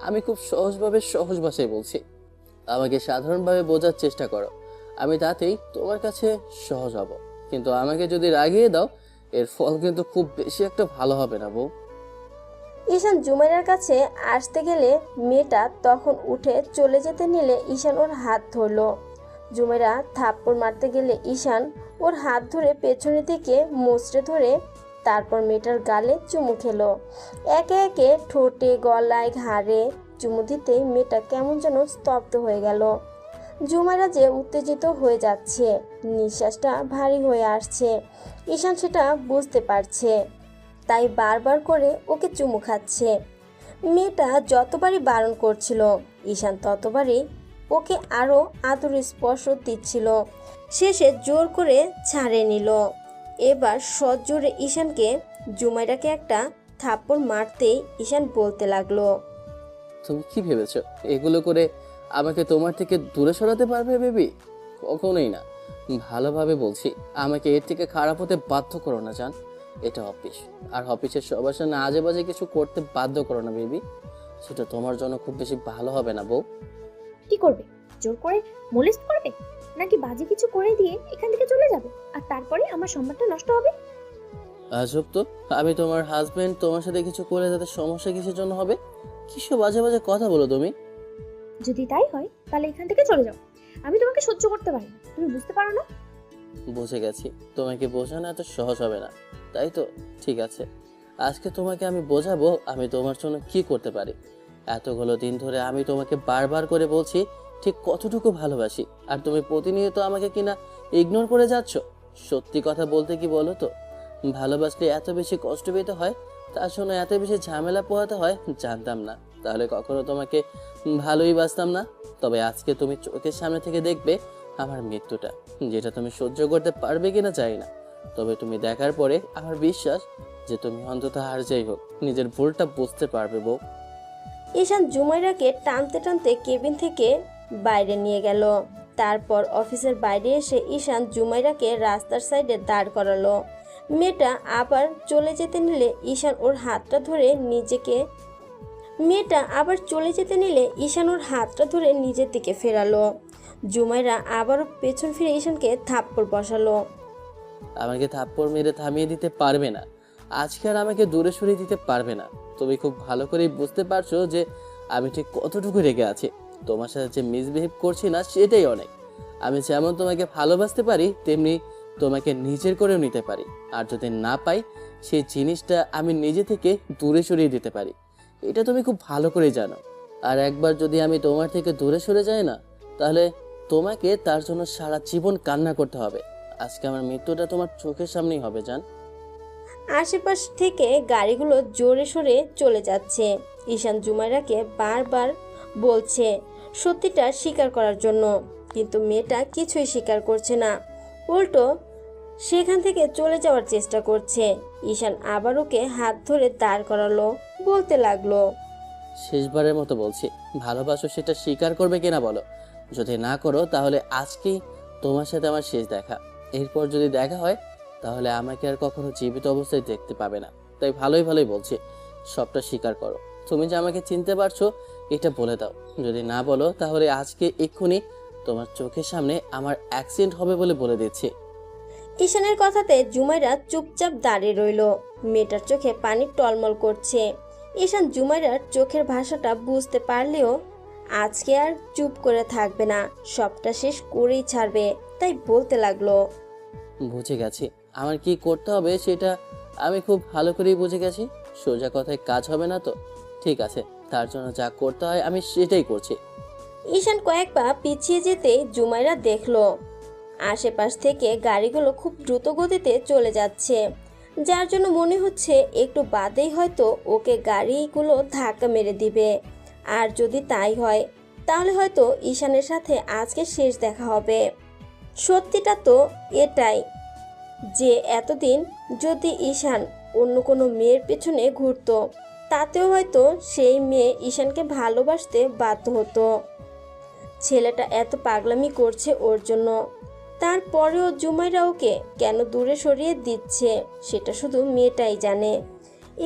আমি খুব সহজ ভাষায় বলছি, আমাকে সাধারণভাবে বোঝার চেষ্টা করো। আমি তাতেই তোমার কাছে সহজ হব, কিন্তু আমাকে যদি রাগিয়ে দাও এর ফল কিন্তু খুব বেশি একটা ভালো হবে না বউ। ঈশান জুমাইরার কাছে আসতে গেলে মেয়েটা তখন উঠে চলে যেতে নিলে ঈশান ওর হাত ধরলো। জুমাইরা থাপ্পড় মারতে গেলে ঈশান ওর হাত ধরে পেছনের দিকে মুচড়ে ধরে তারপর মেয়েটার গালে চুমু খেলো। একে একে ঠোঁটে, গলায়, ঘাড়ে চুমু দিতেই মেয়েটা কেমন যেন স্তব্ধ হয়ে গেল। জুমাইরা যে উত্তেজিত হয়ে যাচ্ছে, নিঃশ্বাসটা ভারী হয়ে আসছে, ঈশান সেটা বুঝতে পারছে, তাই বারবার করে ওকে চুমু খাচ্ছে। মেয়েটা যতবারই বারণ করছিল, ঈশান ততবারই ওকে আরও আদর স্পর্শ দিচ্ছিল। শেষে জোর করে ছাড়ে নিল। এবার সজোরে ঈশানকে জুমাইরাকে একটা থাপ্পড় মারতেই ঈশান বলতে লাগলো, তুমি কি ভেবেছো এগুলো করে আমাকে তোমার থেকে দূরে সরাতে পারবে বেবি? কখনোই না। ভালোভাবে বলছি, আমাকে এর থেকে খারাপ হতে বাধ্য করো না জান। এটা অফিস, আর অফিসের সবার সামনে আজে বাজে কিছু করতে বাধ্য করো না বেবি। সেটা তোমার জন্য খুব বেশি ভালো হবে না বউ। কি করবে? জোর করে মোলেস্ট করবে, নাকি বাজে কিছু করে দিয়ে এখান থেকে চলে যাবে আর তারপরে আমার সম্মানটা নষ্ট হবে? আজব তো, আমি তোমার হাজবেন্ড, তোমার সাথে কিছু করে তাতে সমস্যা কিসের জন্য হবে? কিসব বাজে বাজে কথা বলো তুমি। যদি তাই হয় তাহলে এখান থেকে চলে যাও। আমি তোমাকে সহ্য করতে পারি না, তুমি বুঝতে পারো না? বুঝে গেছি, তোমাকে বোঝানো এত সহজ হবে না, তাই তো? ঠিক আছে, আজকে তোমাকে আমি বোঝাবো আমি তোমার জন্য কি করতে পারি। এতগুলো দিন ধরে আমি তোমাকে বারবার করে বলছি ঠিক কতটুকু ভালোবাসি, আর তুমি প্রতিনিয়ত আমাকে কিনা ইগনোর করে যাচ্ছ। সত্যি কথা বলতে কি বলো তো, ভালোবাসলে এত বেশি কষ্ট পেতে হয়, তার জন্য এত বেশি ঝামেলা পোহাতে হয় জানতাম না। তাহলে কখনো তোমাকে ভালোই বাসতাম না। তবে আজকে তুমি চোখের সামনে থেকে দেখবে আমার মৃত্যুটা, যেটা তুমি সহ্য করতে পারবে কিনা জানি না। তবে তুমি দেখার পরে আমার বিশ্বাস যে তুমি অন্তত আর যাই হোক নিজের ভুলটা বুঝতে পারবে বউ। ঈশান জুমাইরাকে টানতে টানতে কেবিন থেকে বাইরে নিয়ে গেল। তারপর অফিসের বাইরে এসে ঈশান জুমাইরাকে রাস্তার সাইডে দাঁড় করালো। মেয়েটা আবার চলে যেতে নিলে ঈশান ওর হাতটা ধরে নিজের দিকে ফেরালো। জুমাইরা আবারও পেছন ফিরে ঈশানকে থাপ্পড় বসালো। আমাকে থাপ্পড় মেরে থামিয়ে দিতে পারবে না, আজকে আর আমাকে দূরে সরিয়ে দিতে পারবে না। তুমি খুব ভালো করেই বুঝতে পারছো যে আমি ঠিক কতটুকু রেগে আছি। তোমার সাথে যে মিসবিহেভ করছি না সেটাই অনেক। আমি যেমন তোমাকে ভালোবাসতে পারি, তেমনি তোমাকে নিজের করেও নিতে পারি। আর যদি না পাই, সেই জিনিসটা আমি নিজে থেকে দূরে সরিয়ে দিতে পারি। এটা তুমি খুব ভালো করে জানো। আর একবার যদি আমি তোমার থেকে দূরে সরে যাই না, তাহলে তোমাকে তার জন্য সারা জীবন কান্না করতে হবে। আজকে আমার মৃত্যুটা তোমার চোখের সামনেই হবে জান। আশেপাশ থেকে গাড়িগুলো জোরে সোরে চলে যাচ্ছে। ঈশান জুমাইরাকে বারবার বলছে সত্যিটা স্বীকার করার জন্য, কিন্তু মেয়েটা কিছুই স্বীকার করছে না, উল্টো সেখান থেকে চলে যাওয়ার চেষ্টা করছে। ঈশান আবার ওকে হাত ধরে দাঁড় করালো, বলতে লাগলো, শেষবারের মতো বলছি, ভালোবাসো সেটা স্বীকার করবে কিনা বলো। যদি না করো তাহলে আজকেই তোমার সাথে আমার শেষ দেখা। এরপর যদি দেখা হয় তাহলে আমাকে আর কখনো জীবিত অবস্থায় দেখতে পাবে না। তাই ভালোই ভালোই বলছি, সবটা স্বীকার করো। তুমি যে আমাকে চিনতে পারছো এটা বলে দাও। যদি না বলো তাহলে আজকে এক্ষুনি তোমার চোখের সামনে আমার অ্যাক্সিডেন্ট হবে বলে দিচ্ছি। ঈশানের কথাতে জুমাইরা চুপচাপ দাঁড়িয়ে রইল। মেয়েটার চোখে পানি টলমল করছে। ঈশান জুমাইরার চোখের ভাষাটা বুঝতে পারলেও আজকে আর চুপ করে থাকবে না, সবটা শেষ করেই ছাড়বে। তাই বলতে লাগলো, বুঝে গেছি আমার কি করতে হবে সেটা আমি খুব ভালো করেই বুঝে গেছি। সোজা কথায় কাজ হবে না তো, ঠিক আছে, তার জন্য যা করতে হয় আমি সেটাই করছি। ঈশান কয়েক পা পিছিয়ে যেতেই জুমাইরা দেখলো আশেপাশ থেকে গাড়িগুলো খুব দ্রুত গতিতে চলে যাচ্ছে, যার জন্য মনে হচ্ছে একটু বাদেই হয়তো ওকে গাড়িগুলো ধাক্কা মেরে দিবে। আর যদি তাই হয় তাহলে হয়তো ঈশানের সাথে আজকে শেষ দেখা হবে। সত্যিটা তো এটাই যে এতদিন যদি ঈশান অন্য কোনো মেয়ের পেছনে ঘুরতো, তাতেও হয়তো সেই মেয়ে ঈশানকে ভালোবাসতে বাধ্য হতো। ছেলেটা এত পাগলামি করছে ওর জন্য, তারপরেও জুমাইরা ওকে কেন দূরে সরিয়ে দিচ্ছে সেটা শুধু মেয়েটাই জানে।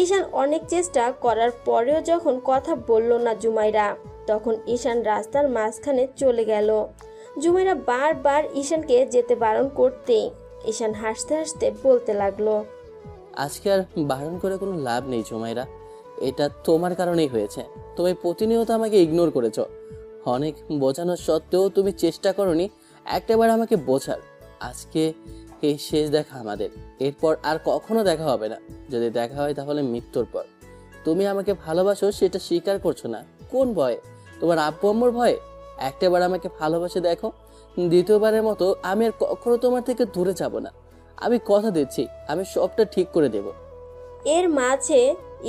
ঈশান অনেক চেষ্টা করার পরেও যখন কথা বলল না জুমাইরা, তখন ঈশান রাস্তার মাঝখানে চলে গেল। জুমাইরা বারবার ঈশানকে যেতে বারণ করতেই ঈশান হাসতে হাসতে বলতে লাগলো, আজকে আর বারণ করে কোনো লাভ নেই জুমাইরা। এটা তোমার কারণেই হয়েছে। তুমি প্রতিনিয়ত আমাকে ইগনোর করেছো। অনেক বোঝানোর সত্ত্বেও তুমি চেষ্টা করনি একটাবার আমাকে বোঝার। আজকে এই শেষ দেখা আমাদের, এরপর আর কখনো দেখা হবে না। যদি দেখা হয় তাহলে মৃত্যুর পর। তুমি আমাকে ভালোবাসো সেটা স্বীকার করছো না, কোন ভয়ে? তোমার আব্বু আম্মুর ভয়ে? একটাবার আমাকে ভালোবাসে দেখো, দ্বিতীয়বারের মতো আমি আর কখনো তোমার থেকে দূরে যাব না। আমি কথা দিচ্ছি, আমি সবটা ঠিক করে দেব। এর মাঝে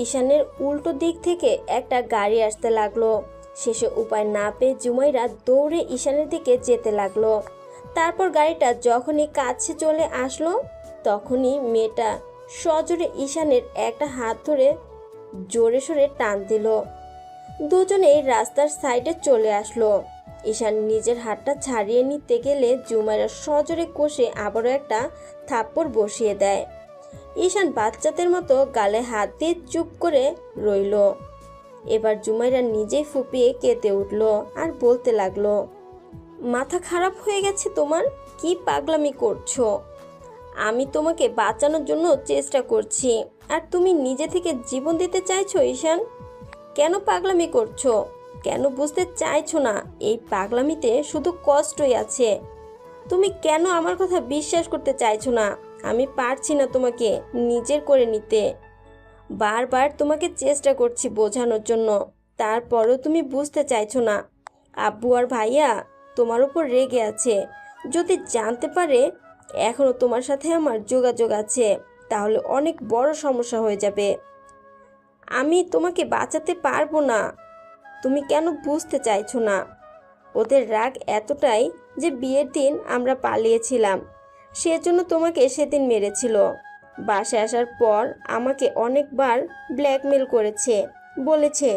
ঈশানের উল্টো দিক থেকে একটা গাড়ি আসতে লাগলো। শেষে উপায় না পেয়ে জুমাইরা দৌড়ে ঈশানের দিকে যেতে লাগলো। তারপর গাড়িটা যখনই কাছে চলে আসলো তখনই মেয়েটা সজোরে ঈশানের একটা হাত ধরে জোরে সোরে টান দিল। দুজনেই রাস্তার সাইডে চলে আসলো। ঈশান নিজের হাতটা ছাড়িয়ে নিতে গেলে জুমাইরা সজোরে কষে আবারও একটা থাপ্পড় বসিয়ে দেয়। ঈশান বাচ্চাদের মতো গালে হাত দিয়ে চুপ করে রইল। এবার জুমাইরা নিজেই ফুপিয়ে কেঁদে উঠল আর বলতে লাগলো, মাথা খারাপ হয়ে গেছে তোমার? কি পাগলামি করছো? আমি তোমাকে বাঁচানোর জন্য চেষ্টা করছি আর তুমি নিজে থেকে জীবন দিতে চাইছো ঈশান? কেন পাগলামি করছো? কেন বুঝতে চাইছো না এই পাগলামিতে শুধু কষ্টই আছে? তুমি কেন আমার কথা বিশ্বাস করতে চাইছো না? আমি পারছি না তোমাকে নিজের করে নিতে। বারবার তোমাকে চেষ্টা করছি বোঝানোর জন্য, তারপরও তুমি বুঝতে চাইছো না। আব্বু আর ভাইয়া তোমার উপর রেগে আছে। যদি জানতে পারে এখনো তোমার সাথে আমার যোগাযোগ আছে তাহলে অনেক বড় সমস্যা হয়ে যাবে। আমি তোমাকে বাঁচাতে পারবো না। তুমি কেন বুঝতে চাইছো না? ওদের রাগ এতটাই যে বিয়ের দিন আমরা পালিয়েছিলাম, সেজন্য তোমাকে সেদিন মেরেছিল। বাসায় আসার পর আমাকে অনেকবার ব্ল্যাকমেল করেছে, বলেছে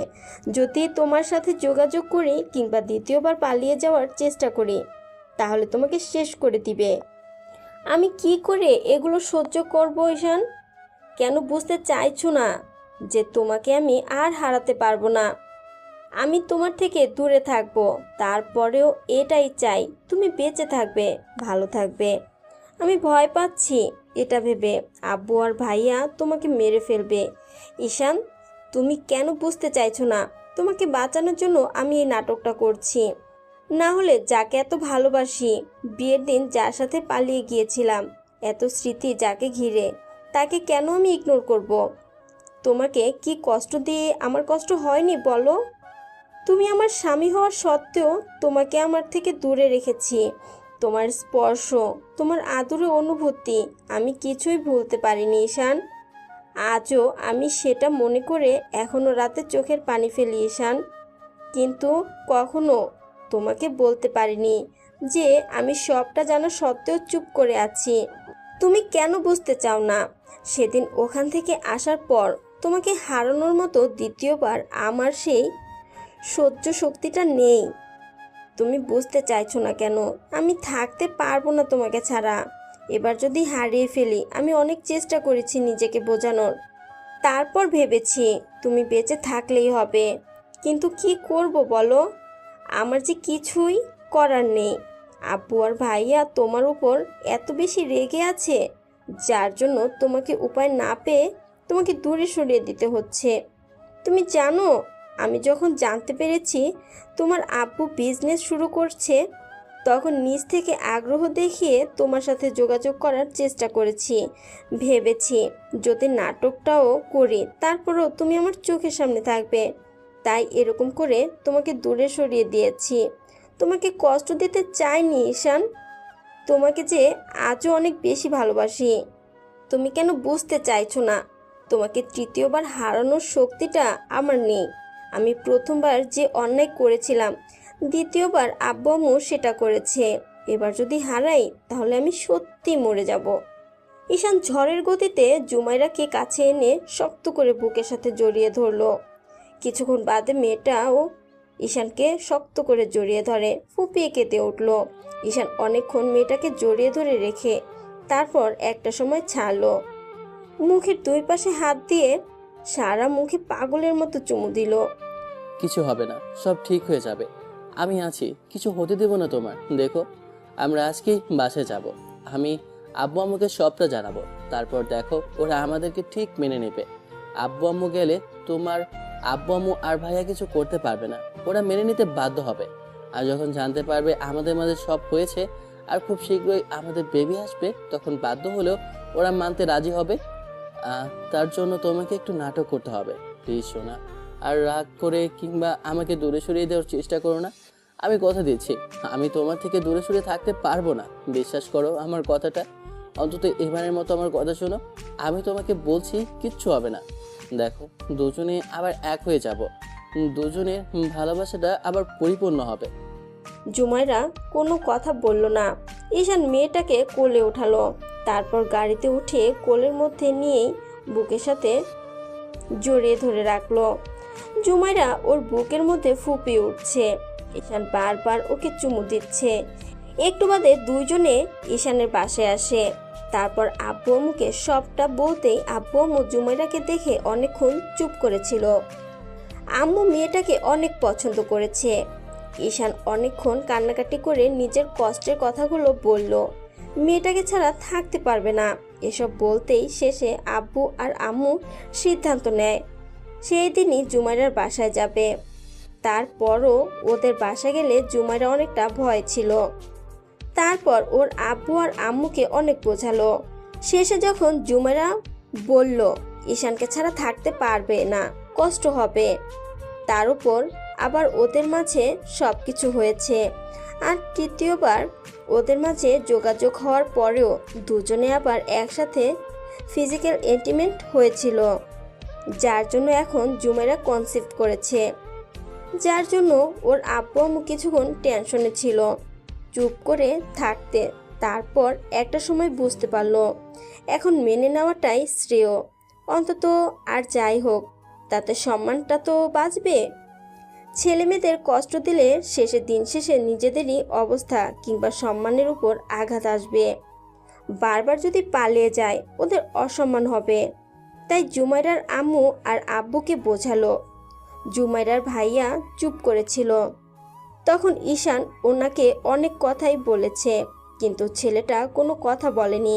যদি তোমার সাথে যোগাযোগ করি কিংবা দ্বিতীয়বার পালিয়ে যাওয়ার চেষ্টা করি তাহলে তোমাকে শেষ করে দিবে। আমি কি করে এগুলো সহ্য করবো ঈশান? কেন বুঝতে চাইছো না যে তোমাকে আমি আর হারাতে পারবো না? আমি তোমার থেকে দূরে থাকবো, তারপরেও এটাই চাই তুমি বেঁচে থাকবে, ভালো থাকবে। আমি ভয় পাচ্ছি এটা ভেবে আব্বু আর ভাইয়া তোমাকে মেরে ফেলবে। ঈশান, তুমি কেন বুঝতে চাইছো না? তোমাকে বাঁচানোর জন্য আমি এই নাটকটা করছি। না হলে যাকে এত ভালোবাসি, বিয়ের দিন যার সাথে পালিয়ে গিয়েছিলাম, এত স্মৃতি যাকে ঘিরে, তাকে কেন আমি ইগনোর করব? তোমাকে কি কষ্ট দিয়ে আমার কষ্ট হয়নি বলো? তুমি আমার স্বামী হওয়ার সত্ত্বেও তোমাকে আমার থেকে দূরে রেখেছি। তোমার স্পর্শ, তোমার আদরের অনুভূতি আমি কিছুই ভুলতে পারিনি ঈশান। আজও আমি সেটা মনে করে এখনো রাতে চোখের পানি ফেলি ঈশান। কিন্তু কখনো তোমাকে বলতে পারিনি যে আমি সবটা জানা সত্ত্বেও চুপ করে আছি। তুমি কেন বুঝতে চাও না? সেদিন ওখান থেকে আসার পর তোমাকে হারানোর মতো দ্বিতীয়বার আমার সেই সহ্য শক্তিটা নেই। তুমি বুঝতে চাইছো না কেন? আমি থাকতে পারবো না তোমাকে ছাড়া। এবার যদি হারিয়ে ফেলি, আমি অনেক চেষ্টা করেছি নিজেকে বোঝানোর, তারপর ভেবেছি তুমি বেঁচে থাকলেই হবে। কিন্তু কি করব বলো? আমার যে কিছুই করার নেই। আব্বু আর ভাইয়া তোমার উপর এত বেশি রেগে আছে, যার জন্য তোমাকে উপায় না পেয়ে তোমাকে দূরে সরিয়ে দিতে হচ্ছে। তুমি জানো, আমি যখন জানতে পেরেছি তোমার আব্বু বিজনেস শুরু করছে, তখন নিজ থেকে আগ্রহ দেখিয়ে তোমার সাথে যোগাযোগ করার চেষ্টা করেছি। ভেবেছি যদি নাটকটাও করি তারপরেও তুমি আমার চোখের সামনে থাকবে, তাই এরকম করে তোমাকে দূরে সরিয়ে দিয়েছি। তোমাকে কষ্ট দিতে চাইনি ঈশান। তোমাকে যে আজও অনেক বেশি ভালোবাসি। তুমি কেন বুঝতে চাইছো না? তোমাকে তৃতীয়বার হারানোর শক্তিটা আমার নেই। আমি প্রথমবার যে অন্যায় করেছিলাম, দ্বিতীয়বার আব্বু আম্মু সেটা করেছে। এবার যদি হারাই তাহলে আমি সত্যি মরে যাব। ঈশান ঝড়ের গতিতে জুমাইরাকে কাছে এনে শক্ত করে বুকের সাথে জড়িয়ে ধরলো। কিছুক্ষণ বাদে মেয়েটাও ঈশানকে শক্ত করে জড়িয়ে ধরে ফুপিয়ে কেঁদে উঠল। ঈশান অনেকক্ষণ মেয়েটাকে জড়িয়ে ধরে রেখে তারপর একটা সময় ছাড়লো। মুখের দুই পাশে হাত দিয়ে সারা মুখে পাগলের মতো চুমু দিল। কিছু হবে না, সব ঠিক হয়ে যাবে। আমি আছি, কিছু হতে দেব না তোমার। দেখো, আমরা আজকেই বাসে যাব। আমি আব্বু আম্মুকে সবটা জানাবো, তারপর দেখো ওরা আমাদেরকে ঠিক মেনে নেবে। আব্বু আম্মু গেলে তোমার আব্বু আম্মু আর ভাইয়া কিছু করতে পারবে না, ওরা মেনে নিতে বাধ্য হবে। আর যখন জানতে পারবে আমাদের মাঝে সব হয়েছে আর খুব শীঘ্রই আমাদের বেবি আসবে, তখন বাধ্য হলেও ওরা মানতে রাজি হবে। তার জন্য তোমাকে একটু নাটক করতে হবে, প্লিজ সোনা। আর রাগ করে কিংবা আমাকে দূরে সরিয়ে দেওয়ার চেষ্টা করো না। আমি কথা দিচ্ছি, আমি তোমার থেকে দূরে সরিয়ে থাকতে পারবো না। বিশ্বাস করো আমার কথাটা, অন্তত এবারের মতো আমার কথা শোনো। আমি তোমাকে বলছি কিচ্ছু হবে না। দেখো, দুজনে আবার এক হয়ে যাব, দুজনের ভালোবাসাটা আবার পরিপূর্ণ হবে। জুমাইরা কোনো কথা বলল না। ঈশান মেয়েটাকে কোলে উঠালো, তারপর গাড়িতে উঠে কোলের মধ্যে নিয়েই বুকের সাথে জড়িয়ে ধরে রাখলো। জুমাইরা ওর বুকের মধ্যে ফুপিয়ে উঠছে। ঈশান বারবার ওকে চুমু দিচ্ছে। একটু বাদে দুইজনে ঈশানের বাসায় আসে। তারপর আব্বু আম্মুকে সবটা বলতেই আব্বু আম্মু জুমাইরাকে দেখে অনেকক্ষণ চুপ করেছিল। আম্মু মেয়েটাকে অনেক পছন্দ করেছে। ঈশান অনেকক্ষণ কান্নাকাটি করে নিজের কষ্টের কথাগুলো বলল। মেয়েটাকে ছাড়া থাকতে পারবে না। এসব বলতেই শেষে আব্বু আর আম্মু সিদ্ধান্ত নেয় সেই দিনই জুমাইরার বাসায় যাবে। তারপরও ওদের বাসা গেলে জুমাইরা অনেকটা ভয় ছিল। তারপর ওর আব্বু আর আম্মুকে অনেক বোঝালো। শেষে যখন জুমাইরা বলল ঈশানকে ছাড়া থাকতে পারবে না, কষ্ট হবে, তার উপর আবার ওদের মাঝে সব কিছু হয়েছে। আর তৃতীয়বার ওদের মাঝে যোগাযোগ হওয়ার পরেও দুজনে আবার একসাথে ফিজিক্যাল ইন্টিমেট হয়েছিল, যার জন্য এখন জুমাইরা কনসিভ করেছে। যার জন্য ওর আব্বু আম্মু কিছুক্ষণ টেনশনে ছিল, চুপ করে থাকতে। তারপর একটা সময় বুঝতে পারলো এখন মেনে নেওয়াটাই শ্রেয়। অন্তত আর যাই হোক, তাতে সম্মানটা তো বাঁচবে। ছেলে মেয়েদের কষ্ট দিলে শেষে দিন শেষে নিজেদেরই অবস্থা কিংবা সম্মানের উপর আঘাত আসবে। বারবার যদি পালিয়ে যায় ওদের অসম্মান হবে। তাই জুমাইরার আম্মু আর আব্বুকে বোঝালো। জুমাইরার ভাইয়া চুপ করেছিল। তখন ঈশান ওনাকে অনেক কথাই বলেছে, কিন্তু ছেলেটা কোনো কথা বলেনি।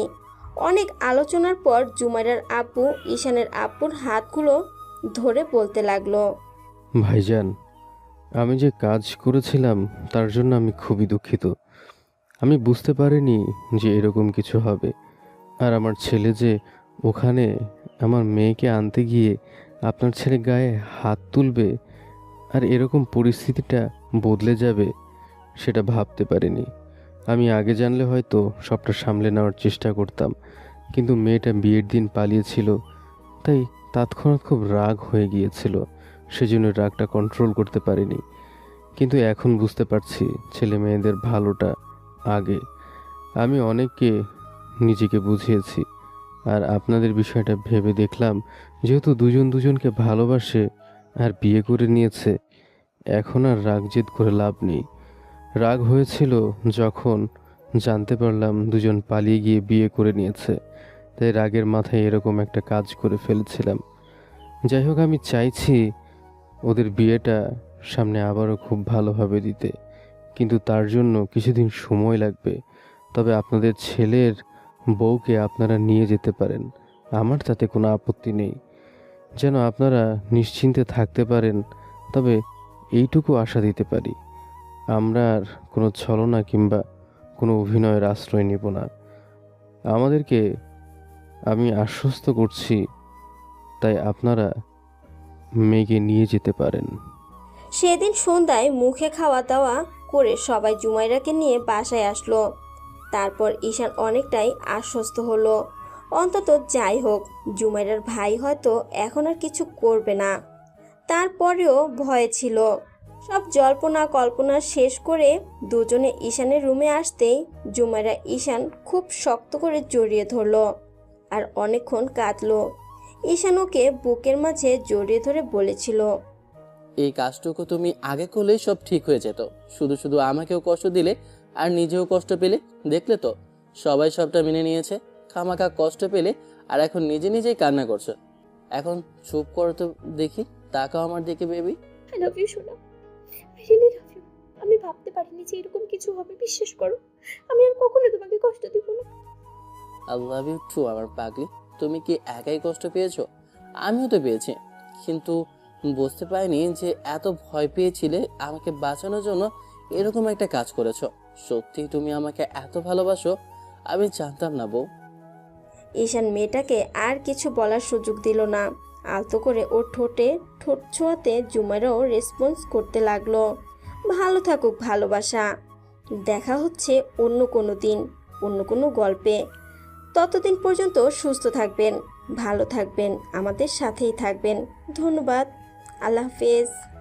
অনেক আলোচনার পর জুমাইরার আব্বু ঈশানের আব্বুর হাতগুলো ধরে বলতে লাগলো, ভাইজান, আমি যে কাজ করেছিলাম তার জন্য আমি খুবই দুঃখিত। আমি বুঝতে পারিনি যে এরকম কিছু হবে। আর আমার ছেলে যে ওখানে আমার মেয়েকে আনতে গিয়ে আপনার ছেলে গায়ে হাত তুলবে আর এরকম পরিস্থিতিটা বদলে যাবে, সেটা ভাবতে পারিনি। আমি আগে জানলে হয়তো সবটা সামলে নেওয়ার চেষ্টা করতাম, কিন্তু মেয়েটা বিয়ের দিন পালিয়েছিল, তাই তৎক্ষণাৎ খুব রাগ হয়ে গিয়েছিল, সেজন্য রাগটা কন্ট্রোল করতে পারিনি। কিন্তু এখন বুঝতে পারছি ছেলে মেয়েদের ভালোটা আগে। আমি অনেককে নিজেকে বুঝিয়েছি, আর আপনাদের বিষয়টা ভেবে দেখলাম যেহেতু দুজন দুজনকে ভালোবাসে আর বিয়ে করে নিয়েছে, এখন আর রাগ জেদ করে লাভ নেই। রাগ হয়েছিল যখন জানতে পারলাম দুজন পালিয়ে গিয়ে বিয়ে করে নিয়েছে, তাই রাগের মাথায় এরকম একটা কাজ করে ফেলেছিলাম। যাই হোক, আমি চাইছি ওদের বিয়েটা সামনে আবারও খুব ভালোভাবে দিতে, কিন্তু তার জন্য কিছুদিন সময় লাগবে। তবে আপনাদের ছেলের বউকে আপনারা নিয়ে যেতে পারেন, আমার তাতে কোনো আপত্তি নেই। যেন আপনারা নিশ্চিন্তে থাকতে পারেন। তবে এইটুকু আশা দিতে পারি, আমরা আর কোনো ছলনা কিংবা কোনো অভিনয়ের আশ্রয় নেব না। আমাদেরকে আমি আশ্বস্ত করছি, তাই আপনারা মেয়েকে নিয়ে যেতে পারেন। সেদিন সন্ধ্যায় মুখে খাওয়া দাওয়া করে সবাই জুমাইরাকে নিয়ে বাসায় আসলো। তারপর ঈশান অনেকটাই আশ্বস্ত হলো। অন্তত যাই হোক, জুমাইরার ভাই হয়তো এখন আর কিছু করবে না। তারপরেও ভয় ছিল। সব জল্পনা কল্পনা শেষ করে দুজনে ঈশানের রুমে আসতেই জুমাইরা ঈশান খুব শক্ত করে জড়িয়ে ধরলো আর অনেকক্ষণ কাঁদলো। ঈশান ওকে বুকের মাঝে জড়িয়ে ধরে বলেছিল, এই কাজটুকু তুমি আগে করলেই সব ঠিক হয়ে যেত। শুধু শুধু আমাকেও কষ্ট দিলে আর নিজেও কষ্ট পেলে। দেখলে তো, সবাই সবটা মেনে নিয়েছে, খামাখা কষ্ট পেলে আর এখন নিজে নিজেই কান্না করছো। এখন চুপ করো তো দেখি, তাকাও আমার দিকে বেবি। আই লাভ ইউ সোনা, আই রিয়েলি লাভ ইউ। আমি ভাবতে পারিনি যে এরকম কিছু হবে, বিশ্বাস করো। আমি আর কখনো তোমাকে কষ্ট দিব না। আই লাভ ইউ টু আমার পাগলি। তুমি কি একাই কষ্ট পেয়েছো? আমিও তো পেয়েছি, কিন্তু বুঝতে পারিনি যে এত ভয় পেয়েছিলে আমাকে বাঁচানোর জন্য এরকম একটা কাজ করেছো। সত্যি তুমি আমাকে এত ভালোবাসো, আমি জানতাম না বউ। ঈশান মেয়েটাকে আর কিছু বলার সুযোগ দিল না। আলতো করে ওর ঠোঁটে ঠোঁট ছোঁয়াতে জুমাইরাও রেসপন্স করতে লাগলো। ভালো থাকুক ভালোবাসা। দেখা হচ্ছে অন্য কোনো দিন, অন্য কোনো গল্পে। ততদিন পর্যন্ত সুস্থ থাকবেন, ভালো থাকবেন, আমাদের সাথেই থাকবেন। ধন্যবাদ। আল্লাহ হাফেজ।